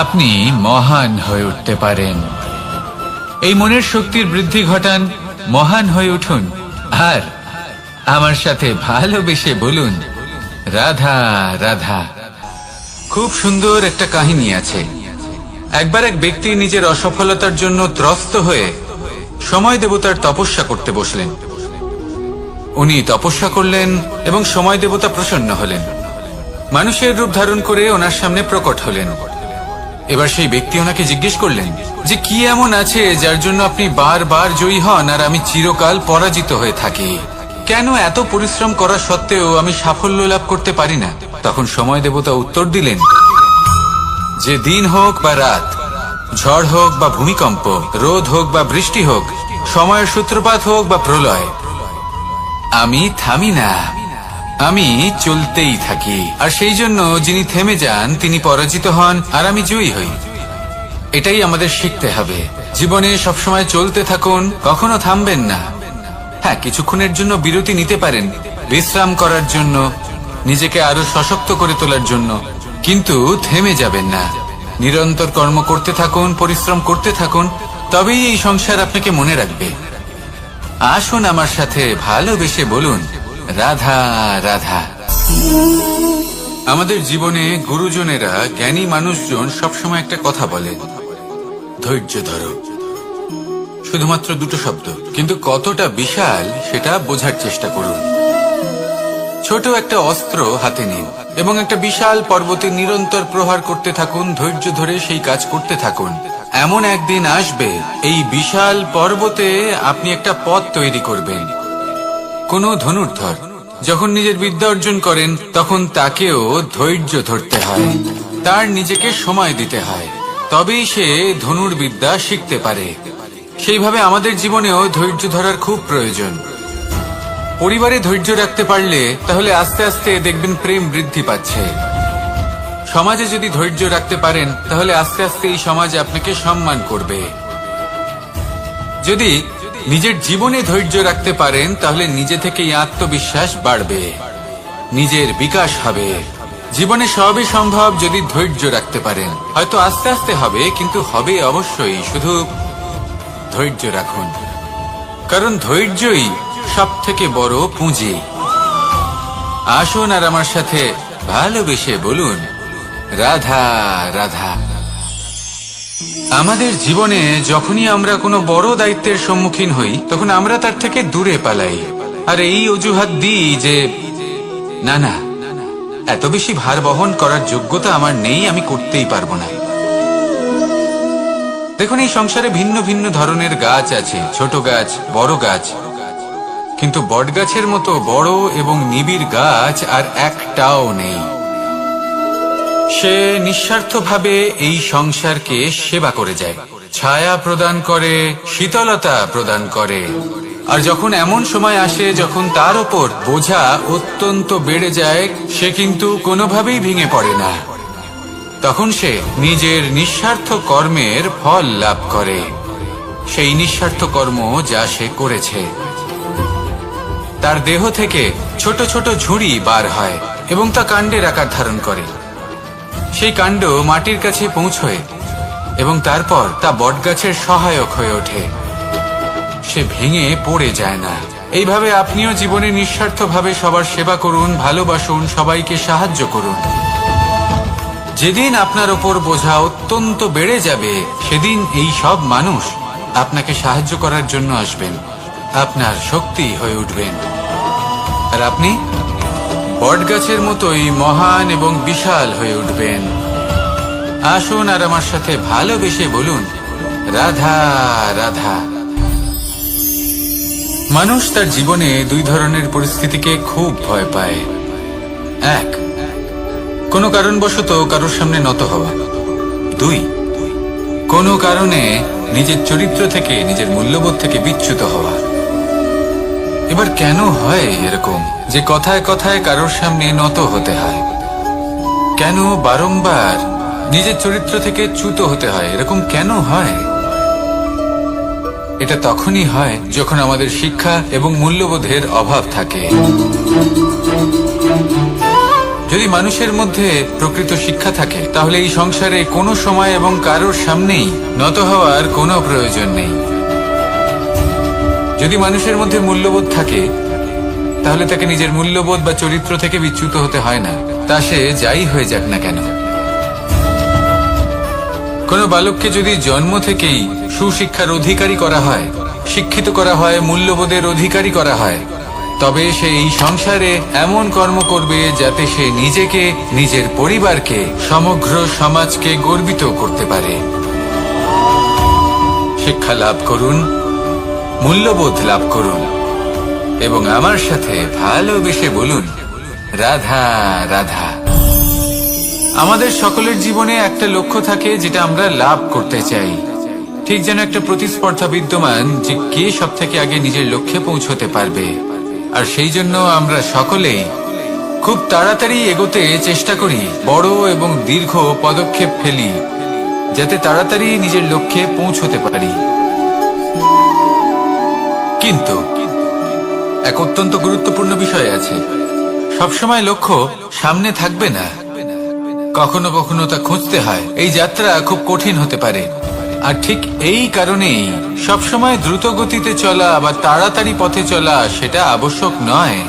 আপনি মহান হয়ে উঠতে পারেন। এই মনের শক্তির বৃদ্ধি ঘটান, মহান হয়ে উঠুন, আর আমার সাথে ভালোবেসে বলুন, রাধা রাধা। খুব সুন্দর একটা কাহিনী আছে। একবার এক ব্যক্তি নিজের অসফলতার জন্য ত্রস্ত হয়ে সময় দেবতার তপস্যা করতে বসলেন। উনি তপস্যা করলেন এবং সময় দেবতা প্রসন্ন হলেন, মানুষের রূপ ধারণ করে ওনার সামনে প্রকট হলেন। এবার সেই ব্যক্তি ওনাকে জিজ্ঞেস করলেন যে কি এমন আছে যার জন্য আপনি বারবার জয়ী হন আর আমি চিরকাল পরাজিত হয়ে থাকি? কেন এত পরিশ্রম করা সত্ত্বেও আমি সাফল্য লাভ করতে পারি না? তখন সময় দেবতা উত্তর দিলেন যে দিন হোক বা রাত, ঝড় হোক বা ভূমিকম্প, রোদ হোক বা বৃষ্টি হোক, সময়ের সূত্রপাত হোক বা প্রলয়, আমি থামি না, আমি চলতেই থাকি। আর সেই জন্য যিনি থেমে যান তিনি পরাজিত হন আর আমি জয়ী হই। এটাই আমাদের শিখতে হবে। জীবনে সবসময় চলতে থাকুন, কখনো থামবেন না। হ্যাঁ, কিছুক্ষণের জন্য বিরতি নিতে পারেন, বিশ্রাম করার জন্য, নিজেকে আরো সশক্ত করে তোলার জন্য, কিন্তু থেমে যাবেন না। নিরন্তর কর্ম করতে থাকুন, পরিশ্রম করতে থাকুন, তবেই এই সংসার আপনাকে মনে রাখবে। আসুন আমার সাথে ভালোবেসে বলুন, রাধা রাধা। আমাদের জীবনে গুরুজনেরা, জ্ঞানী মানুষজন সবসময় একটা কথা বলেন, ধৈর্য ধরো। শুধুমাত্র দুটো শব্দ, কিন্তু কতটা বিশাল সেটা বোঝার চেষ্টা করুন। ছোট একটা অস্ত্র হাতে নিন এবং একটা বিশাল পর্বতে নিরন্তর প্রহার করতে থাকুন, ধৈর্য ধরে সেই কাজ করতে থাকুন। এমন একদিন আসবে এই বিশাল পর্বতে আপনি একটা পথ তৈরি করবেন। কোন ধনুর্ধর যখন নিজের বিদ্যা অর্জন করেন তখন তাকেও ধৈর্য ধরতে হয়, তার নিজেকে সময় দিতে হয়, তবেই সে ধনুর্বিদ্যা শিখতে পারে। সেইভাবে আমাদের জীবনেও ধৈর্য ধরার খুব প্রয়োজন। পরিবারে ধৈর্য রাখতে পারলে তাহলে আস্তে আস্তে দেখবেন প্রেম বৃদ্ধি পাচ্ছে। সমাজে যদি ধৈর্য রাখতে পারেন তাহলে আস্তে আস্তে এই সমাজ আপনাকে সম্মান করবে। যদি নিজের জীবনে ধৈর্য রাখতে পারেন তাহলে নিজে থেকেই আত্মবিশ্বাস বাড়বে, নিজের বিকাশ হবে। জীবনে সবই সম্ভব যদি ধৈর্য রাখতে পারেন। হয়তো আস্তে আস্তে হবে, কিন্তু হবে অবশ্যই। শুধু ধৈর্য রাখুন, কারণ ধৈর্যই সব থেকে বড় পুঁজি। আসুন আর আমার সাথে ভালোবেসে বলুন, রাধা রাধা। আমাদের জীবনে যখনই আমরা কোনো বড় দায়িত্বের সম্মুখীন হই তখন আমরা তার থেকে দূরে পালাই, আর এই অজুহাত দিই যে না না, এত বেশি ভার বহন করার যোগ্যতা আমার নেই, আমি করতেই পারবো না। দেখুন, এই সংসারে ভিন্ন ভিন্ন ধরনের গাছ আছে, ছোট গাছ, বড় গাছ, কিন্তু বট গাছের মতো বড় এবং নিবিড় গাছ আর একটাও নেই। সে নিঃস্বার্থভাবে এই সংসারকে সেবা করে যায়, ছায়া প্রদান করে, শীতলতা প্রদান করে। আর যখন এমন সময় আসে যখন তার ওপর বোঝা অত্যন্ত বেড়ে যায়, সে কিন্তু কোনোভাবেই ভেঙে পড়ে না। তখন সে নিজের নিঃস্বার্থ কর্মের ফল লাভ করে, সেই নিঃস্বার্থ কর্ম যা সে করেছে। তার দেহ থেকে ছোট ছোট ঝুড়ি বার হয় এবং তা কাণ্ডের আকার ধারণ করে। সেই কাণ্ড মাটির কাছে পৌঁছয় এবং তারপর তা বটগাছের সহায়ক হয়ে ওঠে। সে ভেঙে পড়ে যায় না। এইভাবে আপনিও জীবনে নিঃস্বার্থভাবে সবার সেবা করুন, ভালোবাসুন, সবাইকে সাহায্য করুন। যেদিন আপনার ওপর বোঝা অত্যন্ত বেড়ে যাবে, সেদিন এই সব মানুষ আপনাকে সাহায্য করার জন্য আসবেন, আপনার শক্তি হয়ে উঠবেন। আর আপনি বটগাছের মতোই মহান এবং বিশাল হয়ে উঠবেন। আসুন আর আমার সাথে ভালোবেসে বলুন, রাধা রাধা। মানুষ তার জীবনে দুই ধরনের পরিস্থিতিকে খুব ভয় পায়। এক, কোনো কারণবশত কারোর সামনে নত হওয়া। দুই, কোনো কারণে নিজের চরিত্র থেকে, নিজের মূল্যবোধ থেকে বিচ্যুত হওয়া। এবার কেন হয় এরকম যে কথায় কথায় কারোর সামনে নত হতে হয়? কেন বারংবার নিজের চরিত্র থেকে চ্যুত হতে হয়? এরকম কেন হয়? এটা তখনই হয় যখন আমাদের শিক্ষা এবং মূল্যবোধের অভাব থাকে। যদি মানুষের মধ্যে প্রকৃত শিক্ষা থাকে, তাহলে এই সংসারে কোনো সময় এবং কারোর সামনেই নত হওয়ার কোনো প্রয়োজন নেই। যদি মানুষের মধ্যে মূল্যবোধ থাকে, তাহলে তাকে নিজের মূল্যবোধ বা চরিত্র থেকে বিচ্যুত হতে হয় না, তা সে যাই হয়ে যাক না কেন। কোনো বালককে যদি জন্ম থেকেই সুশিক্ষার অধিকারী করা হয়, শিক্ষিত করা হয়, মূল্যবোধের অধিকারী করা হয়, তবে সে এই সংসারে এমন কর্ম করবে যাতে সে নিজেকে, নিজের পরিবারকে, সমগ্র সমাজকে গর্বিত করতে পারে। শিক্ষা লাভ করুন, মূল্যবোধ লাভ করুন এবং আমার সাথে ভালোবেসে বলুন, রাধা রাধা। আমাদের সকলের জীবনে একটা লক্ষ্য থাকে যেটা আমরা লাভ করতে চাই। ঠিক যেন একটা প্রতিস্পর্ধা বিদ্যমান যে কে সব থেকে আগে নিজের লক্ষ্যে পৌঁছতে পারবে। আর সেই জন্য আমরা সকলেই খুব তাড়াতাড়ি এগোতে চেষ্টা করি, বড় এবং দীর্ঘ পদক্ষেপ ফেলি যাতে তাড়াতাড়ি নিজের লক্ষ্যে পৌঁছতে পারি। কিন্তু এক অত্যন্ত গুরুত্বপূর্ণ বিষয় আছে, সবসময় লক্ষ্য সামনে থাকবে না, কখনো কখনো তা খুঁজতে হয়। এই যাত্রা খুব কঠিন হতে পারে। আর ঠিক এই কারণেই সবসময় দ্রুত গতিতে চলা বা তাড়াতাড়ি পথে চলা সেটা আবশ্যক নয়।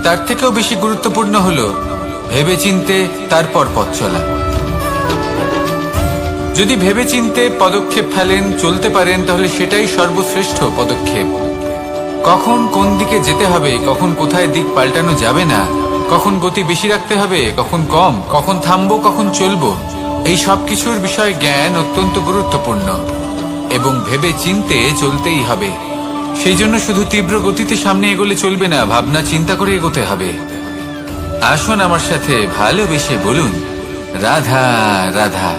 তার থেকেও বেশি গুরুত্বপূর্ণ হলো ভেবেচিন্তে তারপর পথ চলা। যদি ভেবেচিন্তে পদক্ষেপ ফেলেন, চলতে পারেন, তাহলে সেটাই সর্বশ্রেষ্ঠ পদক্ষেপ। কখন কোন দিকে যেতে হবে, কখন কোথায় দিক পাল্টানো যাবে না, কখন গতি বেশি রাখতে হবে, কখন কম, কখন থামবো, কখন চলবো, এই সব কিছুর বিষয়ে জ্ঞান অত্যন্ত গুরুত্বপূর্ণ এবং ভেবে চিন্তে চলতেই হবে। সেই জন্য শুধু তীব্র গতিতে সামনে এগোলে চলবে না, ভাবনা চিন্তা করে এগোতে হবে। আসুন আমার সাথে ভালোবেসে বলুন, রাধা রাধা।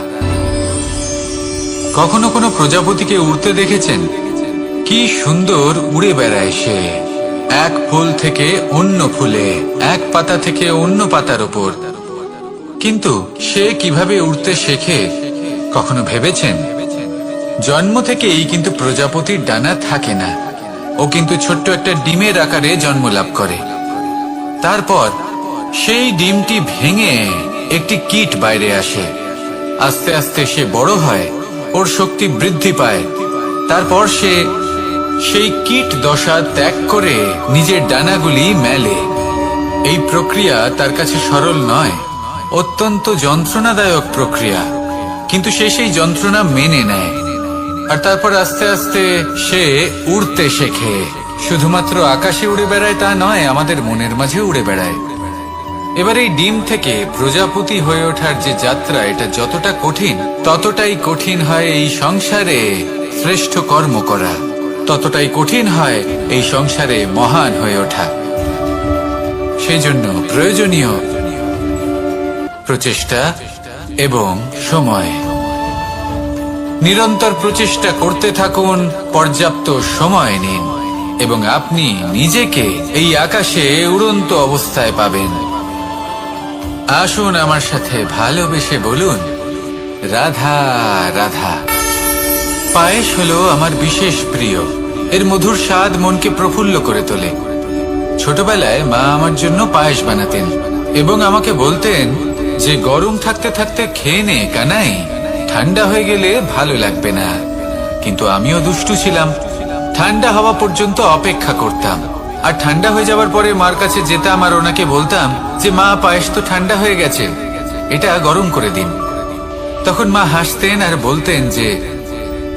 কখনো কোনো প্রজাপতিকে উড়তে দেখেছেন? কি সুন্দর উড়ে বেড়ায় সে, এক ফুল থেকে অন্য ফুলে, এক পাতা থেকে অন্য পাতার উপর। কিন্তু সে কিভাবে উড়তে শেখে কখনো ভেবেছেন? জন্ম থেকেই কিন্তু প্রজাপতির ডানা থাকে না, ও কিন্তু ছোট্ট একটা ডিমের আকারে জন্ম লাভ করে। তারপর সেই ডিমটি ভেঙে একটি কীট বাইরে আসে। আস্তে আস্তে সে বড় হয়, ওর শক্তি বৃদ্ধি পায়। তারপর সে সেই কীট দশা ত্যাগ করে নিজের ডানাগুলি মেলে। এই প্রক্রিয়া তার কাছে সরল নয়, অত্যন্ত যন্ত্রণাদায়ক প্রক্রিয়া, কিন্তু সে সেই যন্ত্রণা মেনে নেয়। আর তারপর আস্তে আস্তে সে উড়তে শেখে। শুধুমাত্র আকাশে উড়ে বেড়ায় তা নয়, আমাদের মনের মাঝে উড়ে বেড়ায়। এবার এই ডিম থেকে প্রজাপতি হয়ে ওঠার যে যাত্রা, এটা যতটা কঠিন, ততটাই কঠিন হয় এই সংসারে শ্রেষ্ঠ কর্ম করা, ততটাই কঠিন হয় এই সংসারে মহান হয়ে ওঠা। সেই জন্য প্রয়োজনীয় প্রচেষ্টা এবং সময়। নিরন্তর প্রচেষ্টা করতে থাকুন, পর্যাপ্ত সময় নিন এবং আপনি নিজেকে এই আকাশে উড়ন্ত অবস্থায় পাবেন। আসুন আমার সাথে ভালোবেসে বলুন, রাধা রাধা। পায়েস হলো আমার বিশেষ প্রিয়। এর মধুর স্বাদ মনকে প্রফুল্ল করে তোলে। ছোটবেলায় মা আমার জন্য পায়েস বানাতেন এবং আমাকে বলতেন যে গরম থাকতে থাকতে খেয়ে নে কানাই, ঠান্ডা হয়ে গেলে ভালো লাগবে না। কিন্তু আমিও দুষ্টু ছিলাম, ঠান্ডা হওয়া পর্যন্ত অপেক্ষা করতাম, আর ঠান্ডা হয়ে যাওয়ার পরে মার কাছে যেতাম আর ওনাকে বলতাম যে মা, পায়েস তো ঠান্ডা হয়ে গেছে, এটা গরম করে দিন। তখন মা হাসতেন আর বলতেন যে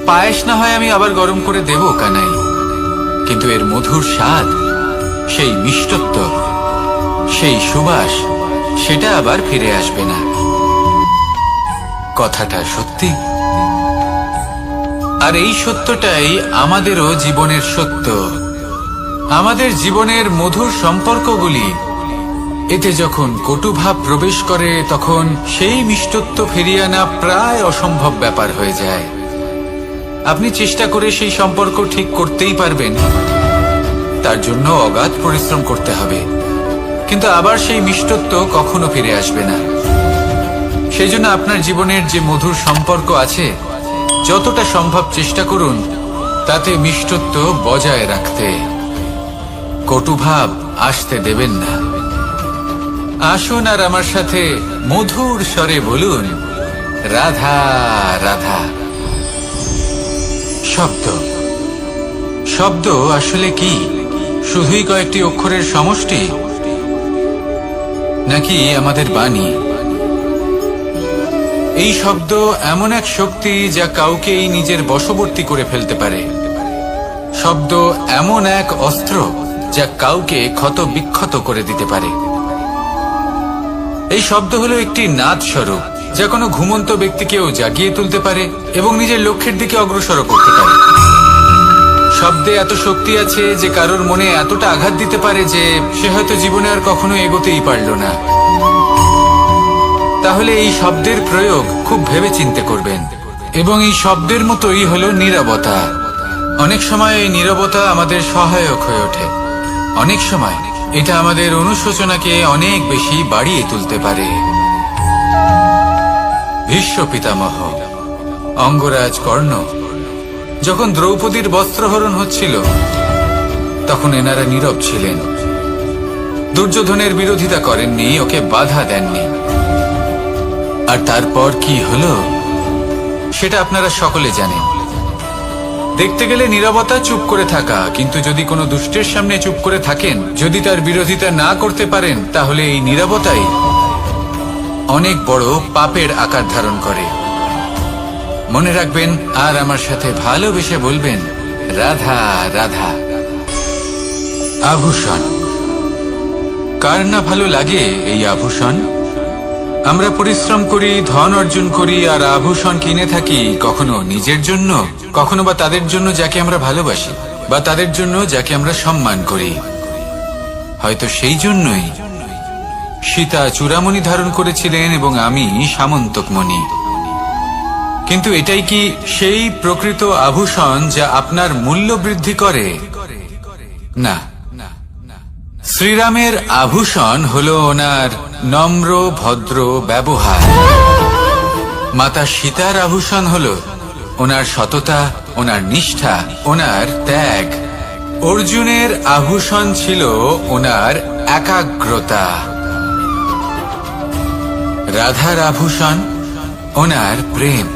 পায়েস না হয় আমি আবার গরম করে দেব কানাই, কিন্তু এর মধুর স্বাদ, সেই মিষ্টত্ব, সেই সুবাস, সেটা আবার ফিরে আসবে না। কথাটা সত্যি, আর এই সত্যটাই আমাদেরও জীবনের সত্য। আমাদের জীবনের মধুর সম্পর্কগুলি, এতে যখন কটুভাব প্রবেশ করে তখন সেই মিষ্টত্ব ফিরিয়ে আনা প্রায় অসম্ভব ব্যাপার হয়ে যায়। আপনি চেষ্টা করে সেই সম্পর্ক ঠিক করতেই পারবেন, তার জন্য অগাধ পরিশ্রম করতে হবে, কিন্তু আবার সেই মিষ্টত্ব কখনো ফিরে আসবে না। সেই জন্য আপনার জীবনের যে মধুর সম্পর্ক আছে, যতটা সম্ভব চেষ্টা করুন তাতে মিষ্টত্ব বজায় রাখতে। কটুভাব আসতে দেবেন না। আসুন আর আমার সাথে মধুর স্বরে বলুন, রাধা রাধা। শব্দ, শব্দ আসলে কি? শুধুই কয়েকটি অক্ষরের সমষ্টি, নাকি আমাদের বাণী? এই শব্দ এমন এক শক্তি যা কাউকেই নিজের বশবর্তী করে ফেলতে পারে। শব্দ এমন এক অস্ত্র যা কাউকে ক্ষত বিক্ষত করে দিতে পারে। এই শব্দ হলো একটি নাদ স্বরূপ, যা কোনো ঘুমন্ত ব্যক্তিকেও জাগিয়ে তুলতে পারে এবং নিজের লক্ষ্যের দিকে অগ্রসর করতে পারে। শব্দে এত শক্তি আছে যে কারোর মনে এতটা আঘাত দিতে পারে যে সে হয়তো জীবনে আর কখনো এগোতেই পারল না। তাহলে এই শব্দের প্রয়োগ খুব ভেবে চিন্তে করবেন। এবং এই শব্দের মতোই হলো নীরবতা। অনেক সময় এই নীরবতা আমাদের সহায়ক হয়ে ওঠে, অনেক সময় এটা আমাদের অনুশোচনাকে অনেক বেশি বাড়িয়ে তুলতে পারে। ভীষ্ম পিতামহ, অঙ্গরাজ কর্ণ, যখন দ্রৌপদীর বস্ত্রহরণ হচ্ছিল তখন এনারা নীরব ছিলেন। দুর্যোধনের বিরোধিতা করেননি, ওকে বাধা দেননি। আর তারপর কি হলো সেটা আপনারা সকলে জানেন। দেখতে গেলে নীরবতা চুপ করে থাকা, কিন্তু যদি কোনো দুষ্টের সামনে চুপ করে থাকেন, যদি তার বিরোধিতা না করতে পারেন, তাহলে এই নীরবতাই অনেক বড় পাপের আকার ধারণ করে। মনে রাখবেন আর আমার সাথে ভালোবেসে বলবেন, রাধা রাধা। আভূষণ, কার না ভালো লাগে এই আভূষণ? আমরা পরিশ্রম করি, ধন অর্জন করি আর আভূষণ কিনে থাকি, কখনো নিজের জন্য, কখনো বা তাদের জন্য যাকে আমরা ভালোবাসি, বা তাদের জন্য যাকে আমরা সম্মান করি। হয়তো সেই জন্যই সীতা চূড়ামণি ধারণ করেছিলেন এবং আমি সামন্তক মণি। কিন্তু এটাই কি সেই প্রকৃত আভূষণ যা আপনার মূল্য বৃদ্ধি করে? না। শ্রীরামের আভূষণ হলো ওনার নম্র ভদ্র ব্যবহার। মাতা সীতার আভূষণ হলো ওনার সততা, ওনার নিষ্ঠা, ওনার ত্যাগ। অর্জুনের আভূষণ ছিল ওনার একাগ্রতা। রাধার আভূষণ ওনার প্রেম।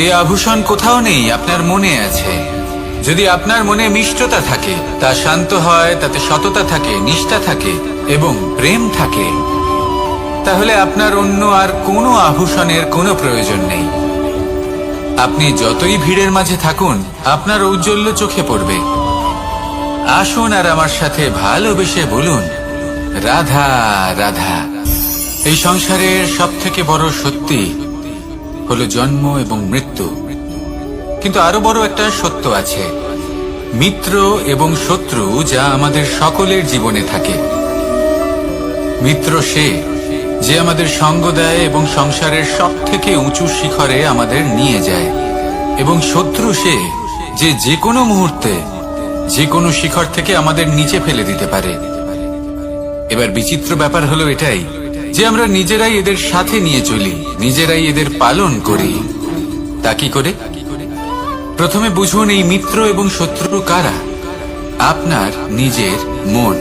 এই আভূষণ কোথাও নেই, আপনার মনে আছে। যদি আপনার মনে মিষ্টতা থাকে, তা শান্ত হয়, তাতে সততা থাকে, নিষ্ঠা থাকে এবং প্রেম থাকে, তাহলে আপনার অন্য আর কোনো আভূষণের কোনো প্রয়োজন নেই। আপনি যতই ভিড়ের মাঝে থাকুন, আপনার ঔজ্জ্বল্য চোখে পড়বে। আসুন আর আমার সাথে ভালোবেসে বলুন, রাধা রাধা। এই সংসারের সব থেকে বড় সত্যি হলো জন্ম এবং মৃত্যু, কিন্তু আরো বড় একটা সত্য আছে, মিত্র এবং শত্রু, যা আমাদের সকলের জীবনে থাকে। মিত্র সে যে আমাদের সঙ্গ দেয় এবং সংসারের সব থেকে উঁচু শিখরে আমাদের নিয়ে যায়, এবং শত্রু সে যে যে কোনো মুহূর্তে যে কোনো শিখর থেকে আমাদের নিচে ফেলে দিতে পারে। এবার বিচিত্র ব্যাপার হলো এটাই যে আমরা নিজেরাই এদের সাথে নিয়ে চলি, নিজেরাই এদের পালন করি। তা কি করে? প্রথমে বুঝুন এই মিত্র এবং শত্রু কারা। আপনার নিজের মন,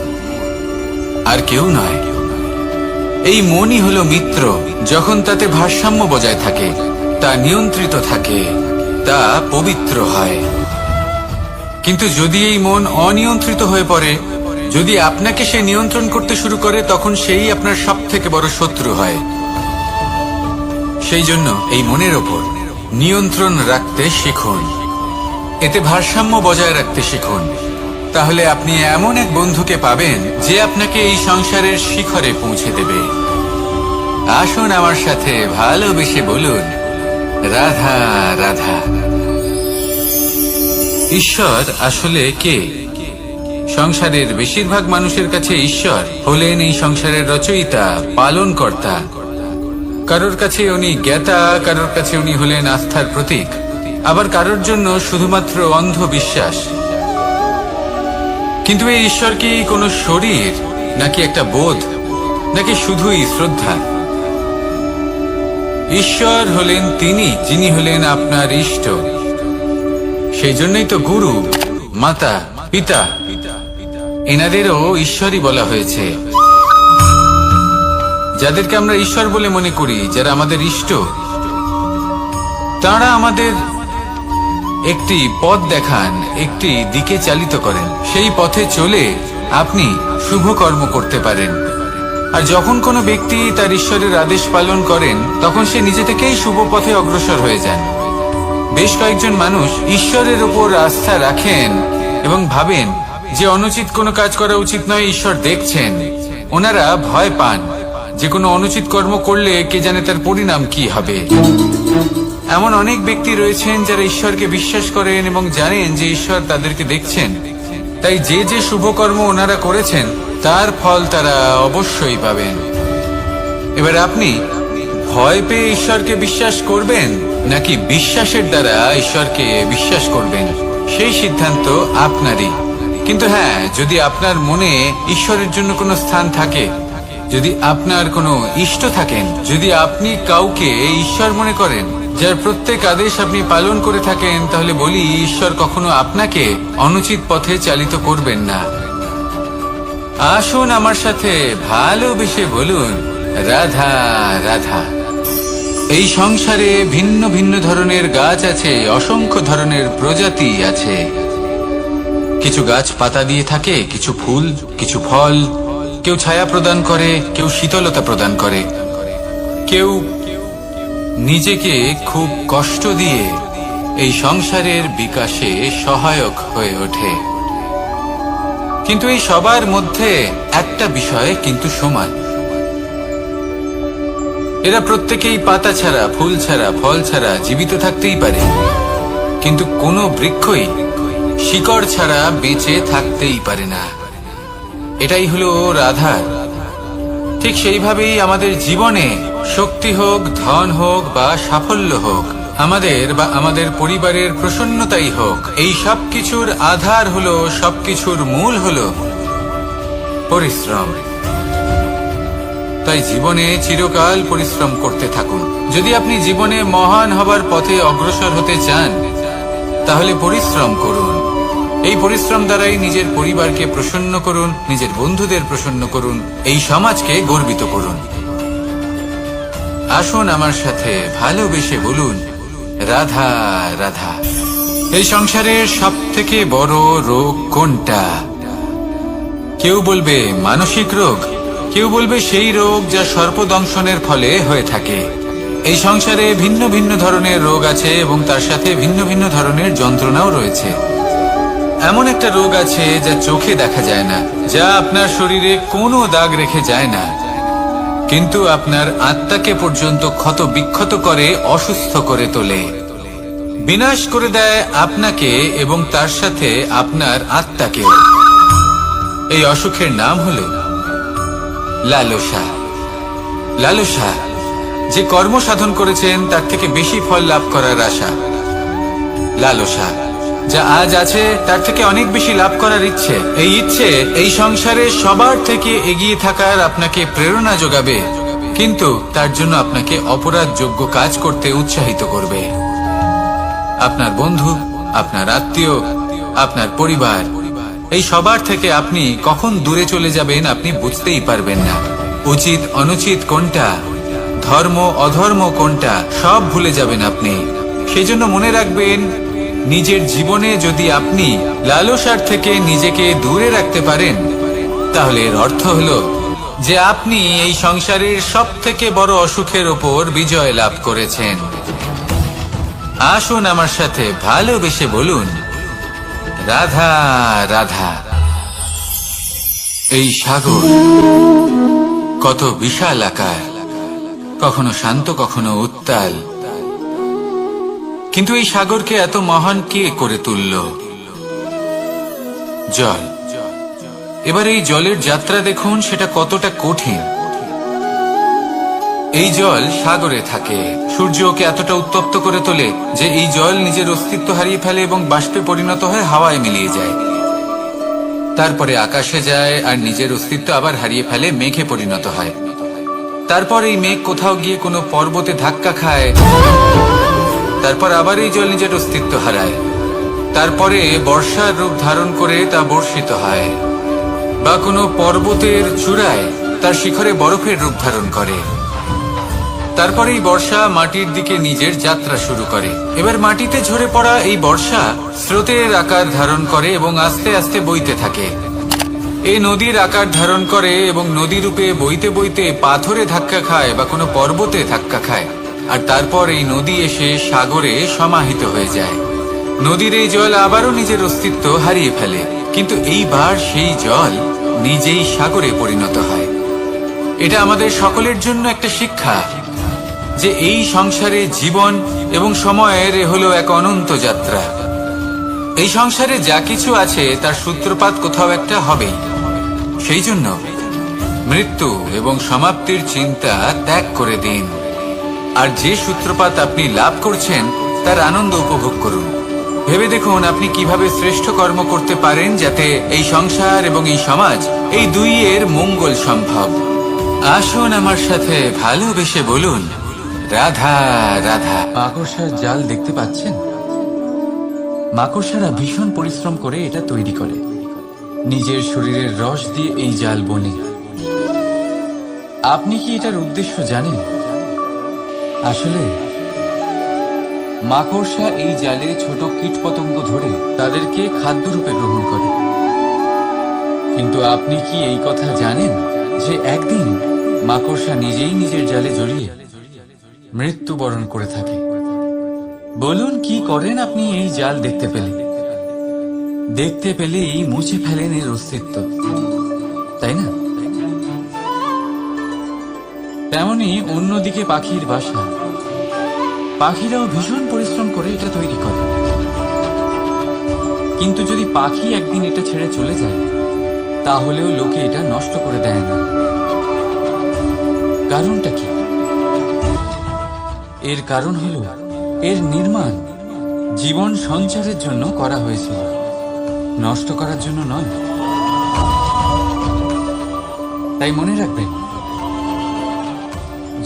আর কেউ নয়। এই মনই হলো মিত্র। যখন তাতে ভারসাম্য বজায় থাকে, তা নিয়ন্ত্রিত থাকে, তা পবিত্র হয়। কিন্তু যদি এই মন অনিয়ন্ত্রিত হয়ে পড়ে, যদি আপনাকে সে নিয়ন্ত্রণ করতে শুরু করে, তখন সেই আপনার সব থেকে বড় শত্রু হয়। সেই জন্য এই মনের ওপর নিয়ন্ত্রণ রাখতে শিখুন, এতে ভারসাম্য বজায় রাখতে শিখুন। তাহলে আপনি এমন এক বন্ধুকে পাবেন যে আপনাকে এই সংসারের শিখরে পৌঁছে দেবে। আসুন আমার সাথে ভালোবেসে বলুন, রাধা রাধা। ঈশ্বর আসলে কে? সংসারের বেশিরভাগ মানুষের কাছে ঈশ্বর হলেন এই সংসারের রচয়িতা, পালনকর্তা। কারোর কাছে উনি জ্ঞাতা, কারোর কাছে উনি হলেন আস্থার প্রতীক, আবার কারোর জন্য শুধুমাত্র অন্ধ বিশ্বাস। কিন্তু এই ঈশ্বর কি কোনো শরীর, নাকি একটা বোধ, নাকি শুধুই শ্রদ্ধা? ঈশ্বর হলেন তিনি যিনি হলেন আপনার ইষ্ট। সেই জন্যই তো গুরু, মাতা, পিতা এনাদেরও ঈশ্বরই বলা হয়েছে। যাদেরকে আমরা ঈশ্বর বলে মনে করি, যারা আমাদের ইষ্ট, তারা আমাদের একটি পথ দেখান, একটি দিকে চালিত করেন। সেই পথে চলে আপনি শুভ কর্ম করতে পারেন। আর যখন কোনো ব্যক্তি তার ঈশ্বরের আদেশ পালন করেন, তখন সে নিজে থেকেই শুভ পথে অগ্রসর হয়ে যান। বেশ কয়েকজন মানুষ ঈশ্বরের উপর আস্থা রাখেন এবং ভাবেন যে অনুচিত কোনো কাজ করা উচিত নয়, ঈশ্বর দেখছেন। ওনারা ভয় পান যে কোনো অনুচিত কর্ম করলে কে জানে তার পরিণাম কি হবে। এমন অনেক ব্যক্তি রয়েছেন যারা ঈশ্বরকে বিশ্বাস করেন এবং জানেন যে ঈশ্বর তাদেরকে দেখছেন। তাই যে যে শুভ কর্ম ওনারা করেছেন তার ফল তারা অবশ্যই পাবেন। এবার আপনি ভয় পেয়ে ঈশ্বরকে বিশ্বাস করবেন, নাকি বিশ্বাসের দ্বারা ঈশ্বরকে বিশ্বাস করবেন, সেই সিদ্ধান্ত আপনারই। কিন্তু হ্যাঁ, যদি আপনার মনে ঈশ্বরের জন্য কোনো স্থান থাকে, যদি আপনার কোনো ইষ্ট থাকেন, যদি আপনি কাউকে ঈশ্বর মনে করেন, যার প্রত্যেক আদেশ আপনি পালন করে থাকেন, তাহলে বলি, ঈশ্বর কখনো আপনাকে অনুচিত পথে চালিত করবেন না। আসুন আমার সাথে ভালোবেসে বলুন, রাধা রাধা। এই সংসারে ভিন্ন ভিন্ন ধরনের গাছ আছে, অসংখ্য ধরনের প্রজাতি আছে। কিছু গাছ পাতা দিয়ে থাকে, কিছু ফুল, কিছু ফল। কেউ ছায়া প্রদান করে, কেউ শীতলতা প্রদান করে, কেউ নিজেকে খুব কষ্ট দিয়ে এই সংসারের বিকাশে সহায়ক হয়ে ওঠে। কিন্তু এই সবার মধ্যে একটা বিষয় কিন্তু সমান, এরা প্রত্যেকেই পাতা ছাড়া, ফুল ছাড়া, ফল ছাড়া জীবিত থাকতেই পারে, কিন্তু কোনো বৃক্ষই শিকড় ছাড়া বেঁচে থাকতেই পারে না। এটাই হলো রাধার। ঠিক সেইভাবেই আমাদের জীবনে শক্তি হোক, ধন হোক বা সাফল্য হোক, আমাদের বা আমাদের পরিবারের প্রসন্নতাই হোক, এই সব কিছুর আধার হলো, সবকিছুর মূল হলো পরিশ্রম। তাই জীবনে চিরকাল পরিশ্রম করতে থাকুন। যদি আপনি জীবনে মহান হবার পথে অগ্রসর হতে চান, তাহলে পরিশ্রম করুন। এই পরিশ্রম দ্বারাই নিজের পরিবারকে প্রসন্ন করুন, নিজের বন্ধুদের প্রসন্ন করুন, এই সমাজকে গর্বিত করুন। আসুন আমার সাথে ভালোবেসে বলুন, রাধা রাধা। এই সংসারের সব থেকে বড় রোগ কোনটা? কেউ বলবে মানসিক রোগ, কেউ বলবে সেই রোগ যা সর্পদংশনের ফলে হয়ে থাকে। এই সংসারে ভিন্ন ভিন্ন ধরনের রোগ আছে এবং তার সাথে ভিন্ন ভিন্ন ধরনের যন্ত্রণাও রয়েছে। এমন একটা রোগ আছে যা চোখে দেখা যায় না, যা আপনার শরীরে কোনো দাগ রেখে যায় না, কিন্তু আপনার আত্মাকে পর্যন্ত ক্ষত বিক্ষত করে, অসুস্থ করে তোলে, বিনাশ করে দেয় আপনাকে এবং তার সাথে আপনার আত্মাকেও। এই অসুখের নাম হলো লালসা। লালসা, যে কর্ম সাধন করেছেন তার থেকে বেশি ফল লাভ করার আশা। লালসা, যা আজ আছে তার থেকে অনেক বেশি লাভ করার ইচ্ছে। এই ইচ্ছে এই সংসারে সবার থেকে এগিয়ে থাকার আপনাকে প্রেরণা যোগাবে, কিন্তু তার জন্য আপনাকে অপরাধযোগ্য কাজ করতে উৎসাহিত করবে। আপনার বন্ধু, আপনার আত্মীয়, আপনার পরিবার, এই সবার থেকে আপনি কখন দূরে চলে যাবেন আপনি বুঝতেই পারবেন না। উচিত অনুচিত কোনটা, ধর্ম অধর্ম কোনটা, সব ভুলে যাবেন আপনি। সেই জন্য মনে রাখবেন, নিজের জীবনে যদি আপনি লালসার থেকে নিজেকে দূরে রাখতে পারেন, তাহলে এর অর্থ হলো যে আপনি এই সংসারের সব থেকে বড় অসুখের ওপর বিজয় লাভ করেছেন। আসুন আমার সাথে ভালোবেসে বলুন, রাধা রাধা। এই সাগর কত বিশাল আকার, কখনো শান্ত কখনো উত্তাল, কিন্তু এই সাগরকে এত মহান কে করে তুলল? জল। এবার এই জলের যাত্রা দেখুন, সেটা কতটা কঠিন। এই জল সাগরে থাকে, সূর্য ওকে এতটা উত্তপ্ত করে তোলে যে এই জল নিজের অস্তিত্ব হারিয়ে ফেলে এবং বাষ্পে পরিণত হয়ে হাওয়ায় মিলিয়ে যায়। তারপরে আকাশে যায় আর নিজের অস্তিত্ব আবার হারিয়ে ফেলে, মেঘে পরিণত হয়। তারপর এই মেঘ কোথাও গিয়ে কোনো পর্বতে ধাক্কা খায়, তারপর আবার এই জল নিজের অস্তিত্ব হারায়। তারপরে বর্ষার রূপ ধারণ করে তা বর্ষিত হয়, বা কোনো পর্বতের চূড়ায় তার শিখরে বরফের রূপ ধারণ করে। তারপরে এই বর্ষা মাটির দিকে নিজের যাত্রা শুরু করে। এবার মাটিতে ঝরে পড়া এই বর্ষা স্রোতের আকার ধারণ করে এবং আস্তে আস্তে বইতে থাকে। এই নদীর আকার ধারণ করে এবং নদী রূপে বইতে বইতে পাথরে ধাক্কা খায় বা কোনো পর্বতে ধাক্কা খায়, আর তারপর এই নদী এসে সাগরে সমাহিত হয়ে যায়। নদীর এই জল আবারও নিজের অস্তিত্ব হারিয়ে ফেলে, কিন্তু এইবার সেই জল নিজেই সাগরে পরিণত হয়। এটা আমাদের সকলের জন্য একটা শিক্ষা যে এই সংসারে জীবন এবং সময়ের হলো এক অনন্ত যাত্রা। এই সংসারে যা কিছু আছে তার সূত্রপাত কোথাও একটা হবেই। সেই জন্য মৃত্যু এবং সমাপ্তির চিন্তা ত্যাগ করে দিন, আর যে সূত্রপাত আপনি লাভ করছেন তার আনন্দ উপভোগ করুন। ভেবে দেখুন আপনি কিভাবে শ্রেষ্ঠ কর্ম করতে পারেন যাতে এই সংসার এবং এই সমাজ, এই দুইয়ের মঙ্গল সম্ভব। আসুন আমার সাথে ভালোবেসে বলুন, রাধা রাধা। মাকড়সার জাল দেখতে পাচ্ছেন? মাকড়সারা ভীষণ পরিশ্রম করে এটা তৈরি করে, নিজের শরীরের রস দিয়ে এই জাল বোনে। আপনি কি এটার উদ্দেশ্য জানেন? আসলে মাকড়সা এই জালে ছোট কীটপতঙ্গ ধরে তাদেরকে খাদ্যরূপে গ্রহণ করে। কিন্তু আপনি কি এই কথা জানেন যে একদিন মাকড়সা নিজেই নিজের জালে জড়িয়ে মৃত্যুবরণ করে থাকে? বলুন, কি করেন আপনি এই জাল দেখতে পেলেই মুছে ফেলেন এর অস্তিত্ব, তাই না? তেমনি অন্যদিকে পাখির বাসা, পাখিরাও ভীষণ পরিশ্রম করে এটা তৈরি করে। কিন্তু যদি পাখি একদিন এটা ছেড়ে চলে যায়, তাহলেও লোকে এটা নষ্ট করে দেয় না। কারণটা কি? এর কারণ হলো এর নির্মাণ জীবন সঞ্চারের জন্য করা হয়েছিল, নষ্ট করার জন্য নয়। তাই মনে রাখবেন,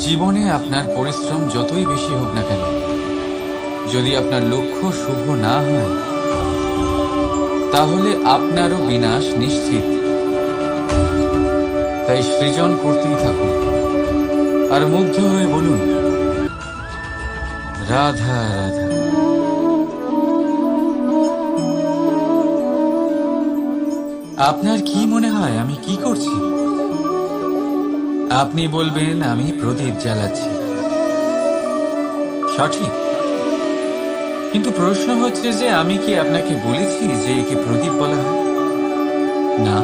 জীবনে আপনার পরিশ্রম যতই বেশি হোক না কেন, যদি আপনার লক্ষ্য শুভ না হয়, তাহলে আপনারও বিনাশ নিশ্চিত। তাই সৃজন করতেই থাকুন আর মুগ্ধ হয়ে বলুন, রাধা রাধা। আপনার কি মনে হয় আমি কি করছি? আপনি বলবেন আমি প্রদীপ জ্বালাচ্ছি। সঠিক, কিন্তু প্রশ্ন হচ্ছে যে আমি কি আপনাকে বলেছি যে একে প্রদীপ বলা হয়? না।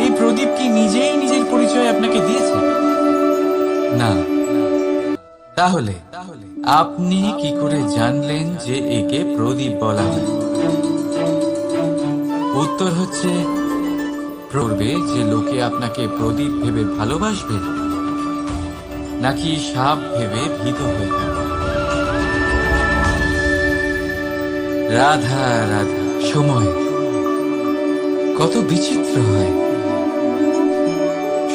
এই প্রদীপ কি নিজেই নিজের পরিচয় আপনাকে দিয়েছে? না। তাহলে আপনি কি করে জানলেন যে একে প্রদীপ বলা হয়? উত্তর হচ্ছে, পড়বে যে লোকে আপনাকে প্রদীপ ভেবে ভালোবাসবে নাকি সাপ ভেবে ভীত হয়ে যাবে। রাধা রাধা। সময় কত বিচিত্র হয়।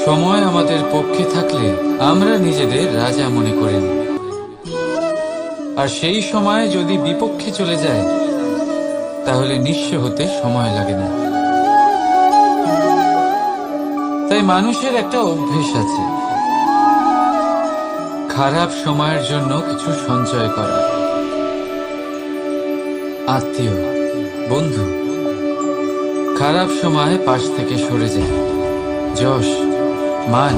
সময় আমাদের পক্ষে থাকলে আমরা নিজেদের রাজা মনে করি, আর সেই সময় যদি বিপক্ষে চলে যায় তাহলে নিঃস্ব হতে সময় লাগে না। তাই মানুষের একটা অভ্যেস আছে, খারাপ সময়ের জন্য কিছু সঞ্চয় করা। আত্মীয়, বন্ধু খারাপ সময় পাশ থেকে সরে যায়। যশ, মান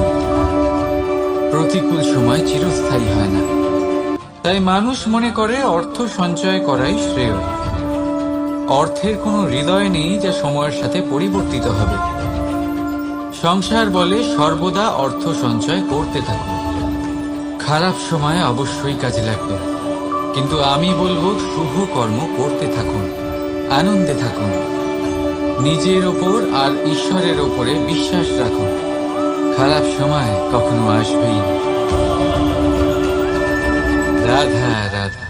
প্রতিকূল সময় চিরস্থায়ী হয় না। তাই মানুষ মনে করে অর্থ সঞ্চয় করাই শ্রেয়। অর্থের কোনো হৃদয় নেই যা সময়ের সাথে পরিবর্তিত হবে। সংসার বলে সর্বদা অর্থ সঞ্চয় করতে থাকুন। খারাপ সময় অবশ্যই কাজে লাগবে, কিন্তু আমি বলবো শুভ কর্ম করতে থাকুন, আনন্দে থাকুন, নিজের ওপর আর ঈশ্বরের ওপরে বিশ্বাস রাখুন। খারাপ সময় কখনো আসবেই না। রাধা রাধা।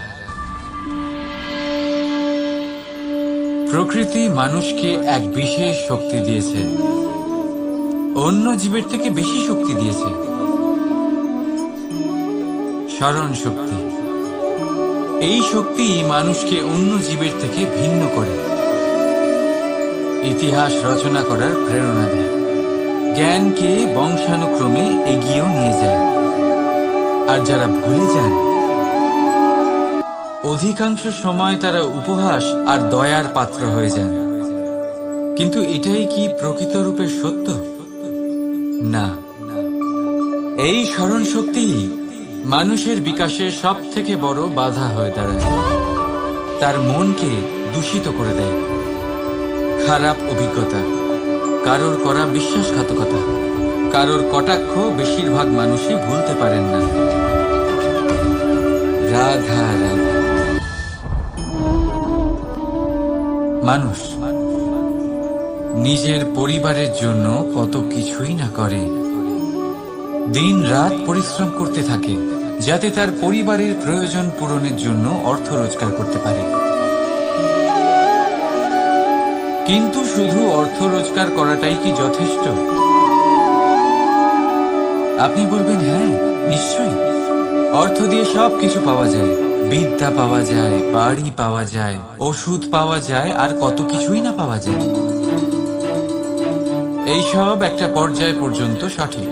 প্রকৃতি মানুষকে এক বিশেষ শক্তি দিয়েছে, অন্য জীবের থেকে বেশি শক্তি দিয়েছে। স্মরণ শক্তি। এই শক্তি মানুষকে অন্য জীবের থেকে ভিন্ন করে, ইতিহাস রচনা করার প্রেরণা দেয়, জ্ঞানকে বংশানুক্রমে এগিয়েও নিয়ে যায়। আর যারা ভুলে যান, অধিকাংশ সময় তারা উপহাস আর দয়ার পাত্র হয়ে যান। কিন্তু এটাই কি প্রকৃত রূপে সত্য? না। এই স্মরণ শক্তি মানুষের বিকাশের সব থেকে বড় বাধা হয়ে দাঁড়ায়। তার মনকে দূষিত করে দেয়। খারাপ অভিজ্ঞতা, কারোর করা বিশ্বাসঘাতকতা, কারোর কটাক্ষ বেশিরভাগ মানুষই ভুলতে পারেন না। রাধা রাধা। মানুষ নিজের পরিবারের জন্য কত কিছুই না করে, দিন রাত পরিশ্রম করতে থাকে যাতে তার পরিবারের প্রয়োজন পূরণের জন্য অর্থ রোজগার করতে পারে। কিন্তু শুধু অর্থ রোজগার করাটাই কি যথেষ্ট? আপনি বলবেন হ্যাঁ, নিশ্চয়ই। অর্থ দিয়ে সব কিছু পাওয়া যায়, বিদ্যা পাওয়া যায়, বাড়ি পাওয়া যায়, ওষুধ পাওয়া যায়, আর কত কিছুই না পাওয়া যায়। এইসব একটা পর্যায় পর্যন্ত সঠিক,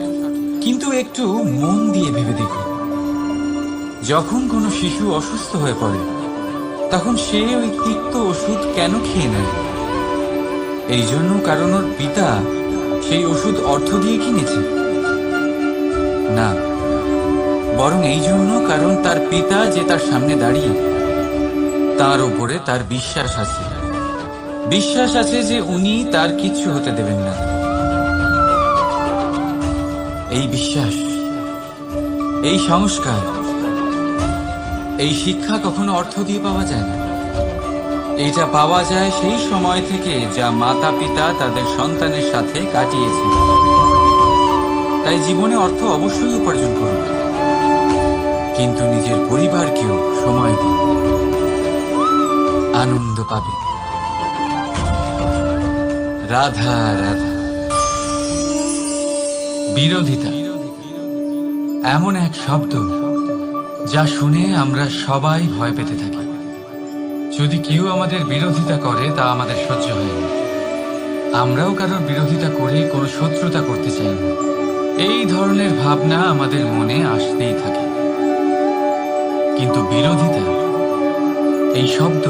কিন্তু একটু মন দিয়ে ভেবে দেখুন, যখন কোনো শিশু অসুস্থ হয়ে পড়ে তখন সে ওই তিক্ত ওষুধ কেন খেয়ে নেয়? এই জন্য কারণ ওর পিতা সেই ওষুধ অর্থ দিয়ে কিনেছে? না, বরং এই জন্য কারণ তার পিতা যে তার সামনে দাঁড়িয়ে, তার উপরে তার বিশ্বাস আছে। বিশ্বাস আছে যে উনি তার কিচ্ছু হতে দেবেন না। এই বিশ্বাস, এই সংস্কার, এই শিক্ষা কখনো অর্থ দিয়ে পাওয়া যায় না। এটা পাওয়া যায় সেই সময় থেকে যা মাতা পিতা তাদের সন্তানের সাথে কাটিয়েছে। তাই জীবনে অর্থ অবশ্যই উপার্জন করুন, কিন্তু নিজের পরিবারকেও সময় দিন, আনন্দ পাবে। রাধা রাধা। বিরোধিতা এমন এক শব্দ যা শুনে আমরা সবাই ভয় পেতে থাকি। যদি কেউ আমাদের বিরোধিতা করে তা আমাদের সহ্য হয় না। আমরাও কারোর বিরোধিতা করে কোনো শত্রুতা করতে চাই না। এই ধরনের ভাবনা আমাদের মনে আসতেই থাকে। কিন্তু বিরোধিতা, এই শব্দ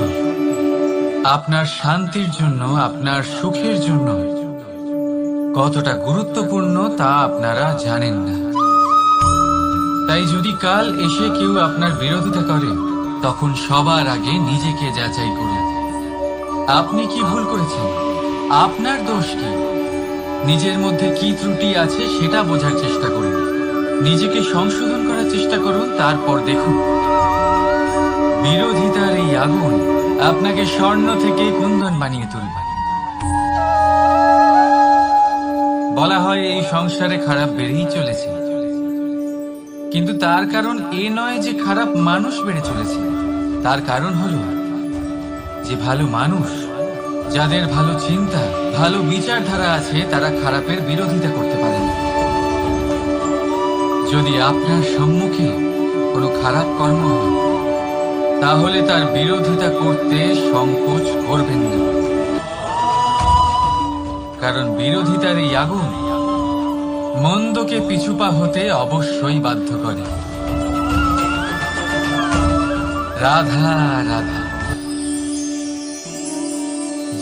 আপনার শান্তির জন্য, আপনার সুখের জন্য কতটা গুরুত্বপূর্ণ তা আপনারা জানেন না। তাই যদি কাল এসে কেউ আপনার বিরোধিতা করে, তখন সবার আগে নিজেকে যাচাই করুন। আপনি কি ভুল করেছেন? আপনার দোষ কি? নিজের মধ্যে কি ত্রুটি আছে সেটা বোঝার চেষ্টা করুন, নিজেকে সংশোধন করার চেষ্টা করুন। তারপর দেখুন, বিরোধিতার এই আগুন আপনাকে স্বর্ণ থেকে কুন্দন বানিয়ে তুলবে। বলা হয় এই সংসারে খারাপ বেড়েই চলেছে, কিন্তু তার কারণ এ নয় যে খারাপ মানুষ বেড়ে চলেছে। তার কারণ হলো যে ভালো মানুষ, যাদের ভালো চিন্তা, ভালো বিচারধারা আছে, তারা খারাপের বিরোধিতা করতে পারে না। যদি আপনার সম্মুখে কোনো খারাপ কর্ম হয়, তাহলে তার বিরোধিতা করতে সংকোচ করবেন না, কারণ বিরোধিতার এই আগুন মন্দকে পিছুপা হতে অবশ্যই বাধ্য করে। রাধা রাধা।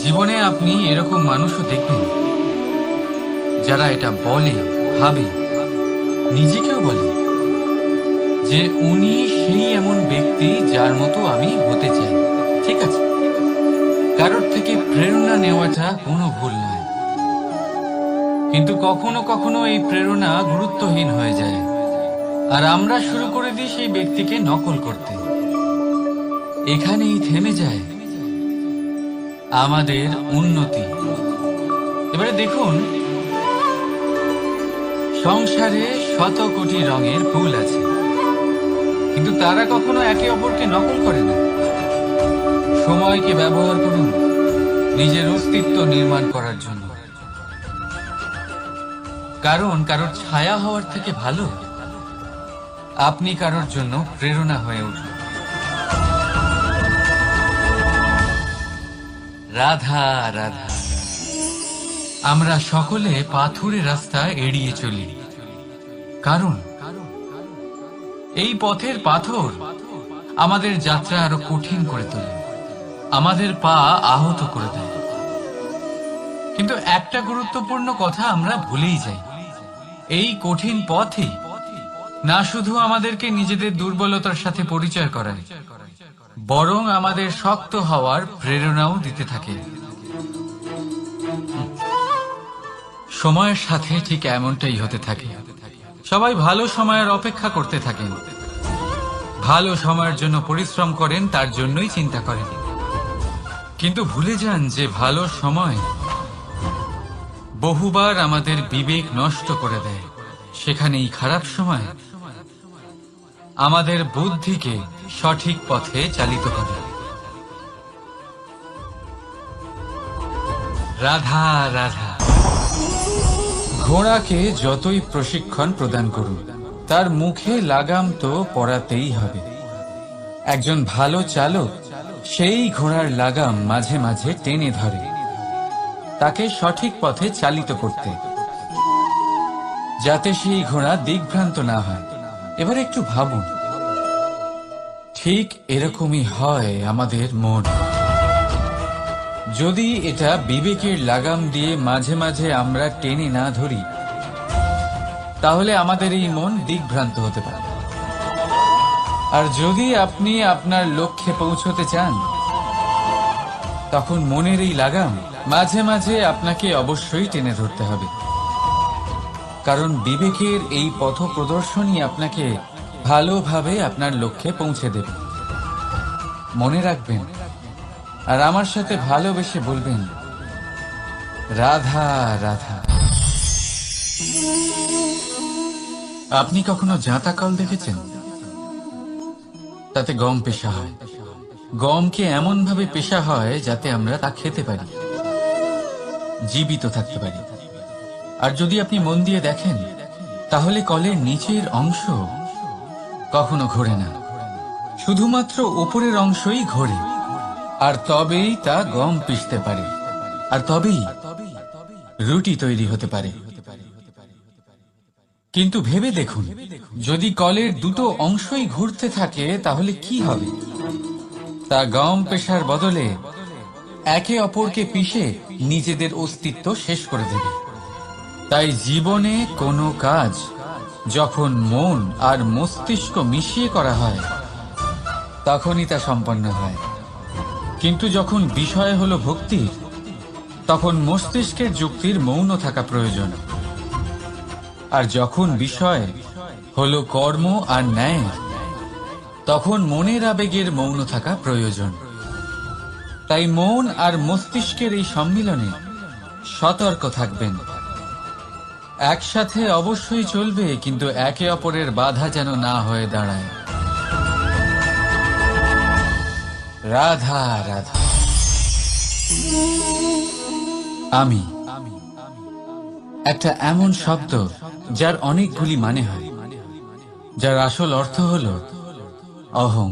জীবনে আপনি এরকম মানুষও দেখবেন যারা এটা বলে, ভাবে, নিজেকেও বলে যে উনি সেই এমন ব্যক্তি যার মতো আমি হতে চাই। ঠিক আছে, কারোর থেকে প্রেরণা নেওয়াটা কোনো ভুল নয়, কিন্তু কখনো কখনো এই প্রেরণা গুরুত্বহীন হয়ে যায় আর আমরা শুরু করে দিই সেই ব্যক্তিকে নকল করতে। এখানেই থেমে যায় আমাদের উন্নতি। এবারে দেখুন, সংসারে শত কোটি রঙের ফুল আছে, কিন্তু তারা কখনো একে অপরকে নকল করে না। সময়কে ব্যবহার করুন নিজের অস্তিত্ব নির্মাণ করার জন্য, কারণ কারোর ছায়া হওয়ার থেকে ভালো আপনি কারোর জন্য প্রেরণা হয়ে উঠুন। রাধা রাধা। আমরা সকলে পাথুরে রাস্তা এড়িয়ে চলি, কারণ এই পথের পাথর আমাদের যাত্রা আরো কঠিন করে তোলে, আমাদের পা আহত করে দেয়। কিন্তু একটা গুরুত্বপূর্ণ কথা আমরা ভুলেই যাই, এই কঠিন পথই না শুধু আমাদেরকে নিজেদের দুর্বলতার সাথে পরিচয় করায়, বরং আমাদের শক্ত হওয়ার প্রেরণাও দিতে থাকে। সময়ের সাথে ঠিক এমনটাই হতে থাকে। সবাই ভালো সময়ের অপেক্ষা করতে থাকেন, ভালো সময়ের জন্য পরিশ্রম করেন, তার জন্যই চিন্তা করেন, কিন্তু ভুলে যান যে ভালো সময় বহুবার আমাদের বিবেক নষ্ট করে দেয়। সেখানেই খারাপ সময় আমাদের বুদ্ধিকে সঠিক পথে চালিত করে। রাধা রাধা। ঘোড়াকে যতই প্রশিক্ষণ প্রদান করুন, তার মুখে লাগাম তো পরাতেই হবে। একজন ভালো চালক সেই ঘোড়ার লাগাম মাঝে মাঝে টেনে ধরে, তাকে সঠিক পথে চালিত করতে, যাতে সেই ঘোড়া দিকভ্রান্ত না হয়। এবার একটু ভাবুন, ঠিক এরকমই হয় আমাদের মন। যদি এটা বিবেকের লাগাম দিয়ে মাঝে মাঝে আমরা টেনে না ধরি, তাহলে আমাদের এই মন দিকভ্রান্ত হতে পারে। আর যদি আপনি আপনার লক্ষ্যে পৌঁছতে চান, তখন মনের এই লাগাম মাঝে মাঝে আপনাকে অবশ্যই টেনে ধরতে হবে, কারণ বিবেকের এই পথ প্রদর্শনই আপনাকে ভালোভাবে আপনার লক্ষ্যে পৌঁছে দেবে। মনে রাখবেন আর আমার সাথে ভালোবেসে বলবেন, রাধা রাধা। আপনি কখনো জাঁতা কল দেখেছেন? তাতে গম পেশা হয়। গমকে এমন ভাবে পেশা হয় যাতে আমরা তা খেতে পারি, জীবিত থাকতে পারি। আর যদি আপনি মন দিয়ে দেখেন, তাহলে কলের নিচের অংশ কখনো ঘোরে না, শুধুমাত্র উপরের অংশই ঘোরে। আর তবেই তা গম পিষতে পারে, আর তবেই রুটি তৈরি হতে পারে। কিন্তু ভেবে দেখুন, যদি কলের দুটো অংশই ঘুরতে থাকে তাহলে কি হবে? তা গম পেশার বদলে একে অপরকে পিষে নিজেদের অস্তিত্ব শেষ করে দেবে। তাই জীবনে কোনো কাজ যখন মন আর মস্তিষ্ক মিশিয়ে করা হয়, তখনই তা সম্পন্ন হয়। কিন্তু যখন বিষয় হলো ভক্তি, তখন মস্তিষ্কের যুক্তির মৌন থাকা প্রয়োজন। আর যখন বিষয় হলো কর্ম আর ন্যায়, তখন মনের আবেগের মৌন থাকা প্রয়োজন। তাই মন আর মস্তিষ্কের এই সম্মিলনে সতর্ক থাকবেন। একসাথে অবশ্যই চলবে, কিন্তু একে অপরের বাধা যেন না হয়ে দাঁড়ায়। রাধা রাধা। আমি একটা এমন শব্দ যার অনেকগুলি মানে হয়, যার আসল অর্থ হল অহং।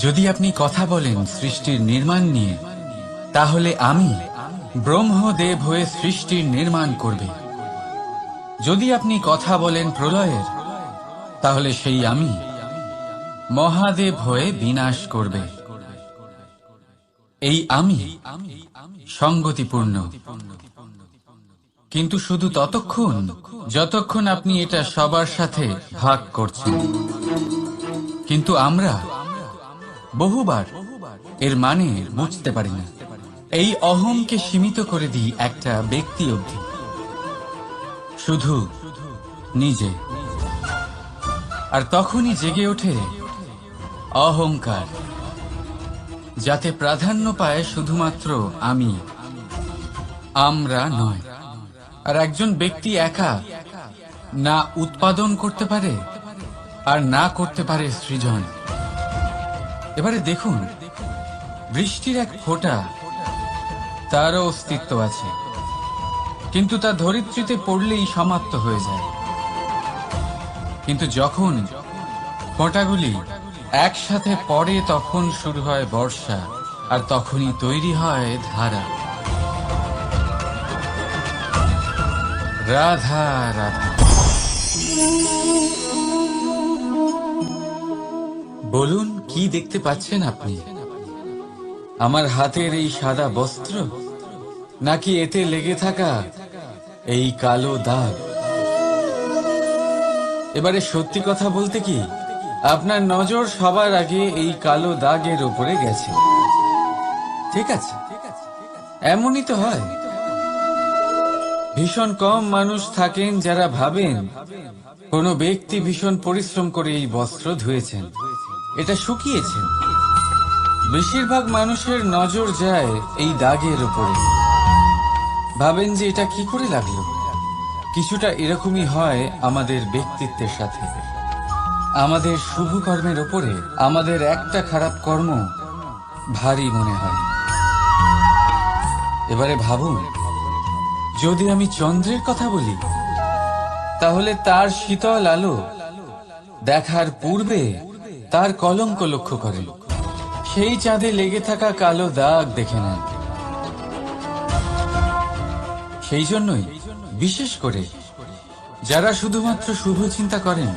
যদি আপনি কথা বলেন সৃষ্টির নির্মাণ নিয়ে, তাহলে আমি ব্রহ্মদেব হয়ে সৃষ্টির নির্মাণ করবে। যদি আপনি কথা বলেন প্রলয়ের, তাহলে সেই আমি মহাদেব হয়ে বিনাশ করবে। এই আমি সঙ্গতিপূর্ণ, কিন্তু শুধু ততক্ষণ যতক্ষণ আপনি এটা সবার সাথে ভাগ করছেন। কিন্তু আমরা বহুবার এর মানে বুঝতে পারি না। এই অহংকে সীমিত করে দিই একটা ব্যক্তি অবধি, শুধু নিজে। আর তখনই জেগে ওঠে অহংকার, যাতে প্রাধান্য পায় শুধুমাত্র আমি, আমরা নয়। আর একজন ব্যক্তি একা না উৎপাদন করতে পারে আর না করতে পারে সৃজন। এবারে দেখুন, বৃষ্টির এক ফোঁটা, তারও অস্তিত্ব আছে, কিন্তু তা ধরিত্রীতে পড়লেই সমাপ্ত হয়ে যায়। কিন্তু যখন ফোঁটাগুলি একসাথে পড়ে তখন শুরু হয় বর্ষা, আর তখনই তৈরি হয় ধারা। রাধা রাধা। বলুন, কি দেখতে পাচ্ছেন আপনি? আমার হাতের এই সাদা বস্ত্র, নাকি এতে লেগে থাকা এই কালো দাগ? এবারে সত্যি কথা বলতে কি, আপনার নজর সবার আগে এই কালো দাগের উপরে গেছে। ঠিক আছে, এমনই তো হয়। ভীষণ কম মানুষ থাকেন যারা ভাবেন কোনো ব্যক্তি ভীষণ পরিশ্রম করে এই বস্ত্র ধুয়েছেন, এটা শুকিয়েছেন। বেশিরভাগ মানুষের নজর যায় এই দাগের উপরে, ভাবেন যে এটা কি করে লাগলো। কিছুটা এরকমই হয় আমাদের ব্যক্তিত্বের সাথে। আমাদের শুভ কর্মের ওপরে আমাদের একটা খারাপ কর্ম ভারী মনে হয়। এবারে ভাবুন, যদি আমি চন্দ্রের কথা বলি, তাহলে তার শীতল আলো দেখার পূর্বে তার কলঙ্ক লক্ষ্য করেন, সেই চাঁদে লেগে থাকা কালো দাগ দেখে নেন। সেই জন্যই বিশেষ করে যারা শুধুমাত্র শুভ চিন্তা করেন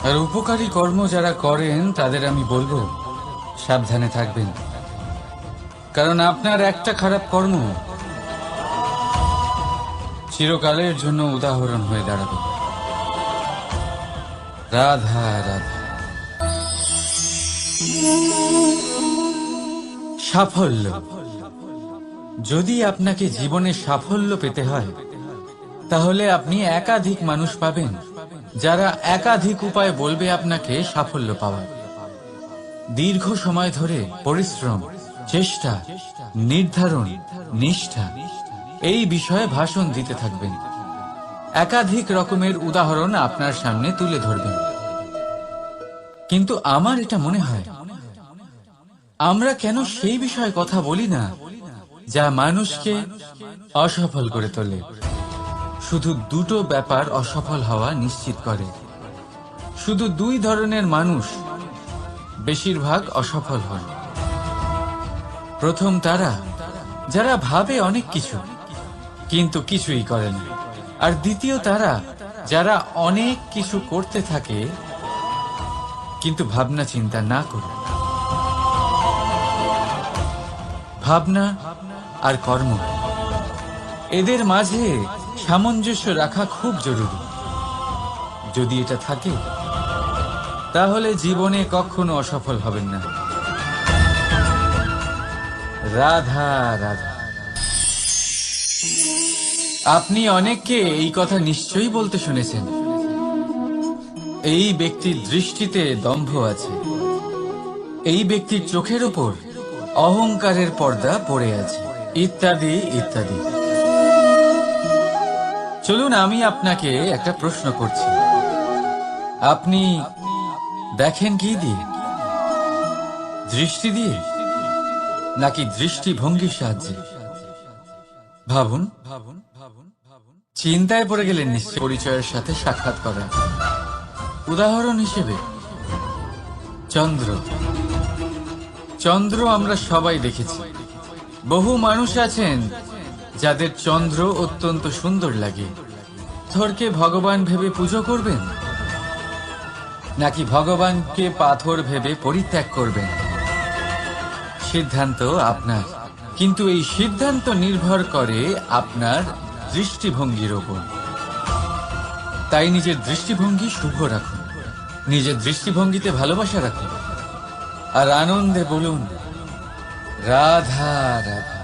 আর উপকারী কর্ম যারা করেন, তাদের আমি বলবো সাবধানে থাকবেন, কারণ আপনার একটা খারাপ কর্ম চিরকালের জন্য উদাহরণ হয়ে দাঁড়াবে। রাধা রাধা। সাফল্য। যদি আপনাকে জীবনে সাফল্য পেতে হয়, তাহলে আপনি একাধিক মানুষ পাবেন যারা একাধিক উপায় বলবে আপনাকে সাফল্য পাওয়ার। দীর্ঘ সময় ধরে পরিশ্রম, চেষ্টা, নির্ধারণ, নিষ্ঠা, এই বিষয়ে ভাষণ দিতে থাকবেন। একাধিক রকমের উদাহরণ আপনার সামনে তুলে ধরবেন। কিন্তু আমার এটা মনে হয়, আমরা কেন সেই বিষয়ে কথা বলি না যা মানুষকে অসফল করে তোলে? শুধু দুটো ব্যাপার অসফল হওয়া নিশ্চিত করে। শুধু দুই ধরনের মানুষ বেশিরভাগ অসফল হন। প্রথম তারা যারা ভাবে অনেক কিছু কিন্তু কিছুই করে না, আর দ্বিতীয় তারা যারা অনেক কিছু করতে থাকে কিন্তু ভাবনা চিন্তা না করে। ভাবনা আর কর্ম, এদের মাঝে সামঞ্জস্য রাখা খুব জরুরি। যদি এটা থাকে, তাহলে জীবনে কখনো অসফল হবেন না। রাধা রাধা। আপনি অনেককে এই কথা নিশ্চয়ই বলতে শুনেছেন, এই ব্যক্তির দৃষ্টিতে দম্ভ আছে, এই ব্যক্তির চোখের ওপর অহংকারের পর্দা পড়ে আছে, ইত্যাদি ইত্যাদি। চলুন, আমি আপনাকে একটা প্রশ্ন করছি। আপনি দেখেন কি দিয়ে? দৃষ্টি দিয়ে নাকি দৃষ্টিভঙ্গির সাহায্যে? ভাবুন। চিন্তায় পড়ে গেলেন নিশ্চয় পরিচয়ের সাথে সাক্ষাৎ করা। উদাহরণ হিসেবে চন্দ্র। চন্দ্র আমরা সবাই দেখেছি। বহু মানুষ আছেন যাদের চন্দ্র অত্যন্ত সুন্দর লাগে। পাথরকে ভগবান ভেবে পুজো করবেন নাকি ভগবানকে পাথর ভেবে পরিত্যাগ করবেন? সিদ্ধান্ত আপনার। কিন্তু এই সিদ্ধান্ত নির্ভর করে আপনার দৃষ্টিভঙ্গির ওপর। তাই নিজের দৃষ্টিভঙ্গি শুভ রাখুন, নিজের দৃষ্টিভঙ্গিতে ভালোবাসা রাখুন, আর আনন্দে বলুন রাধা রাধা।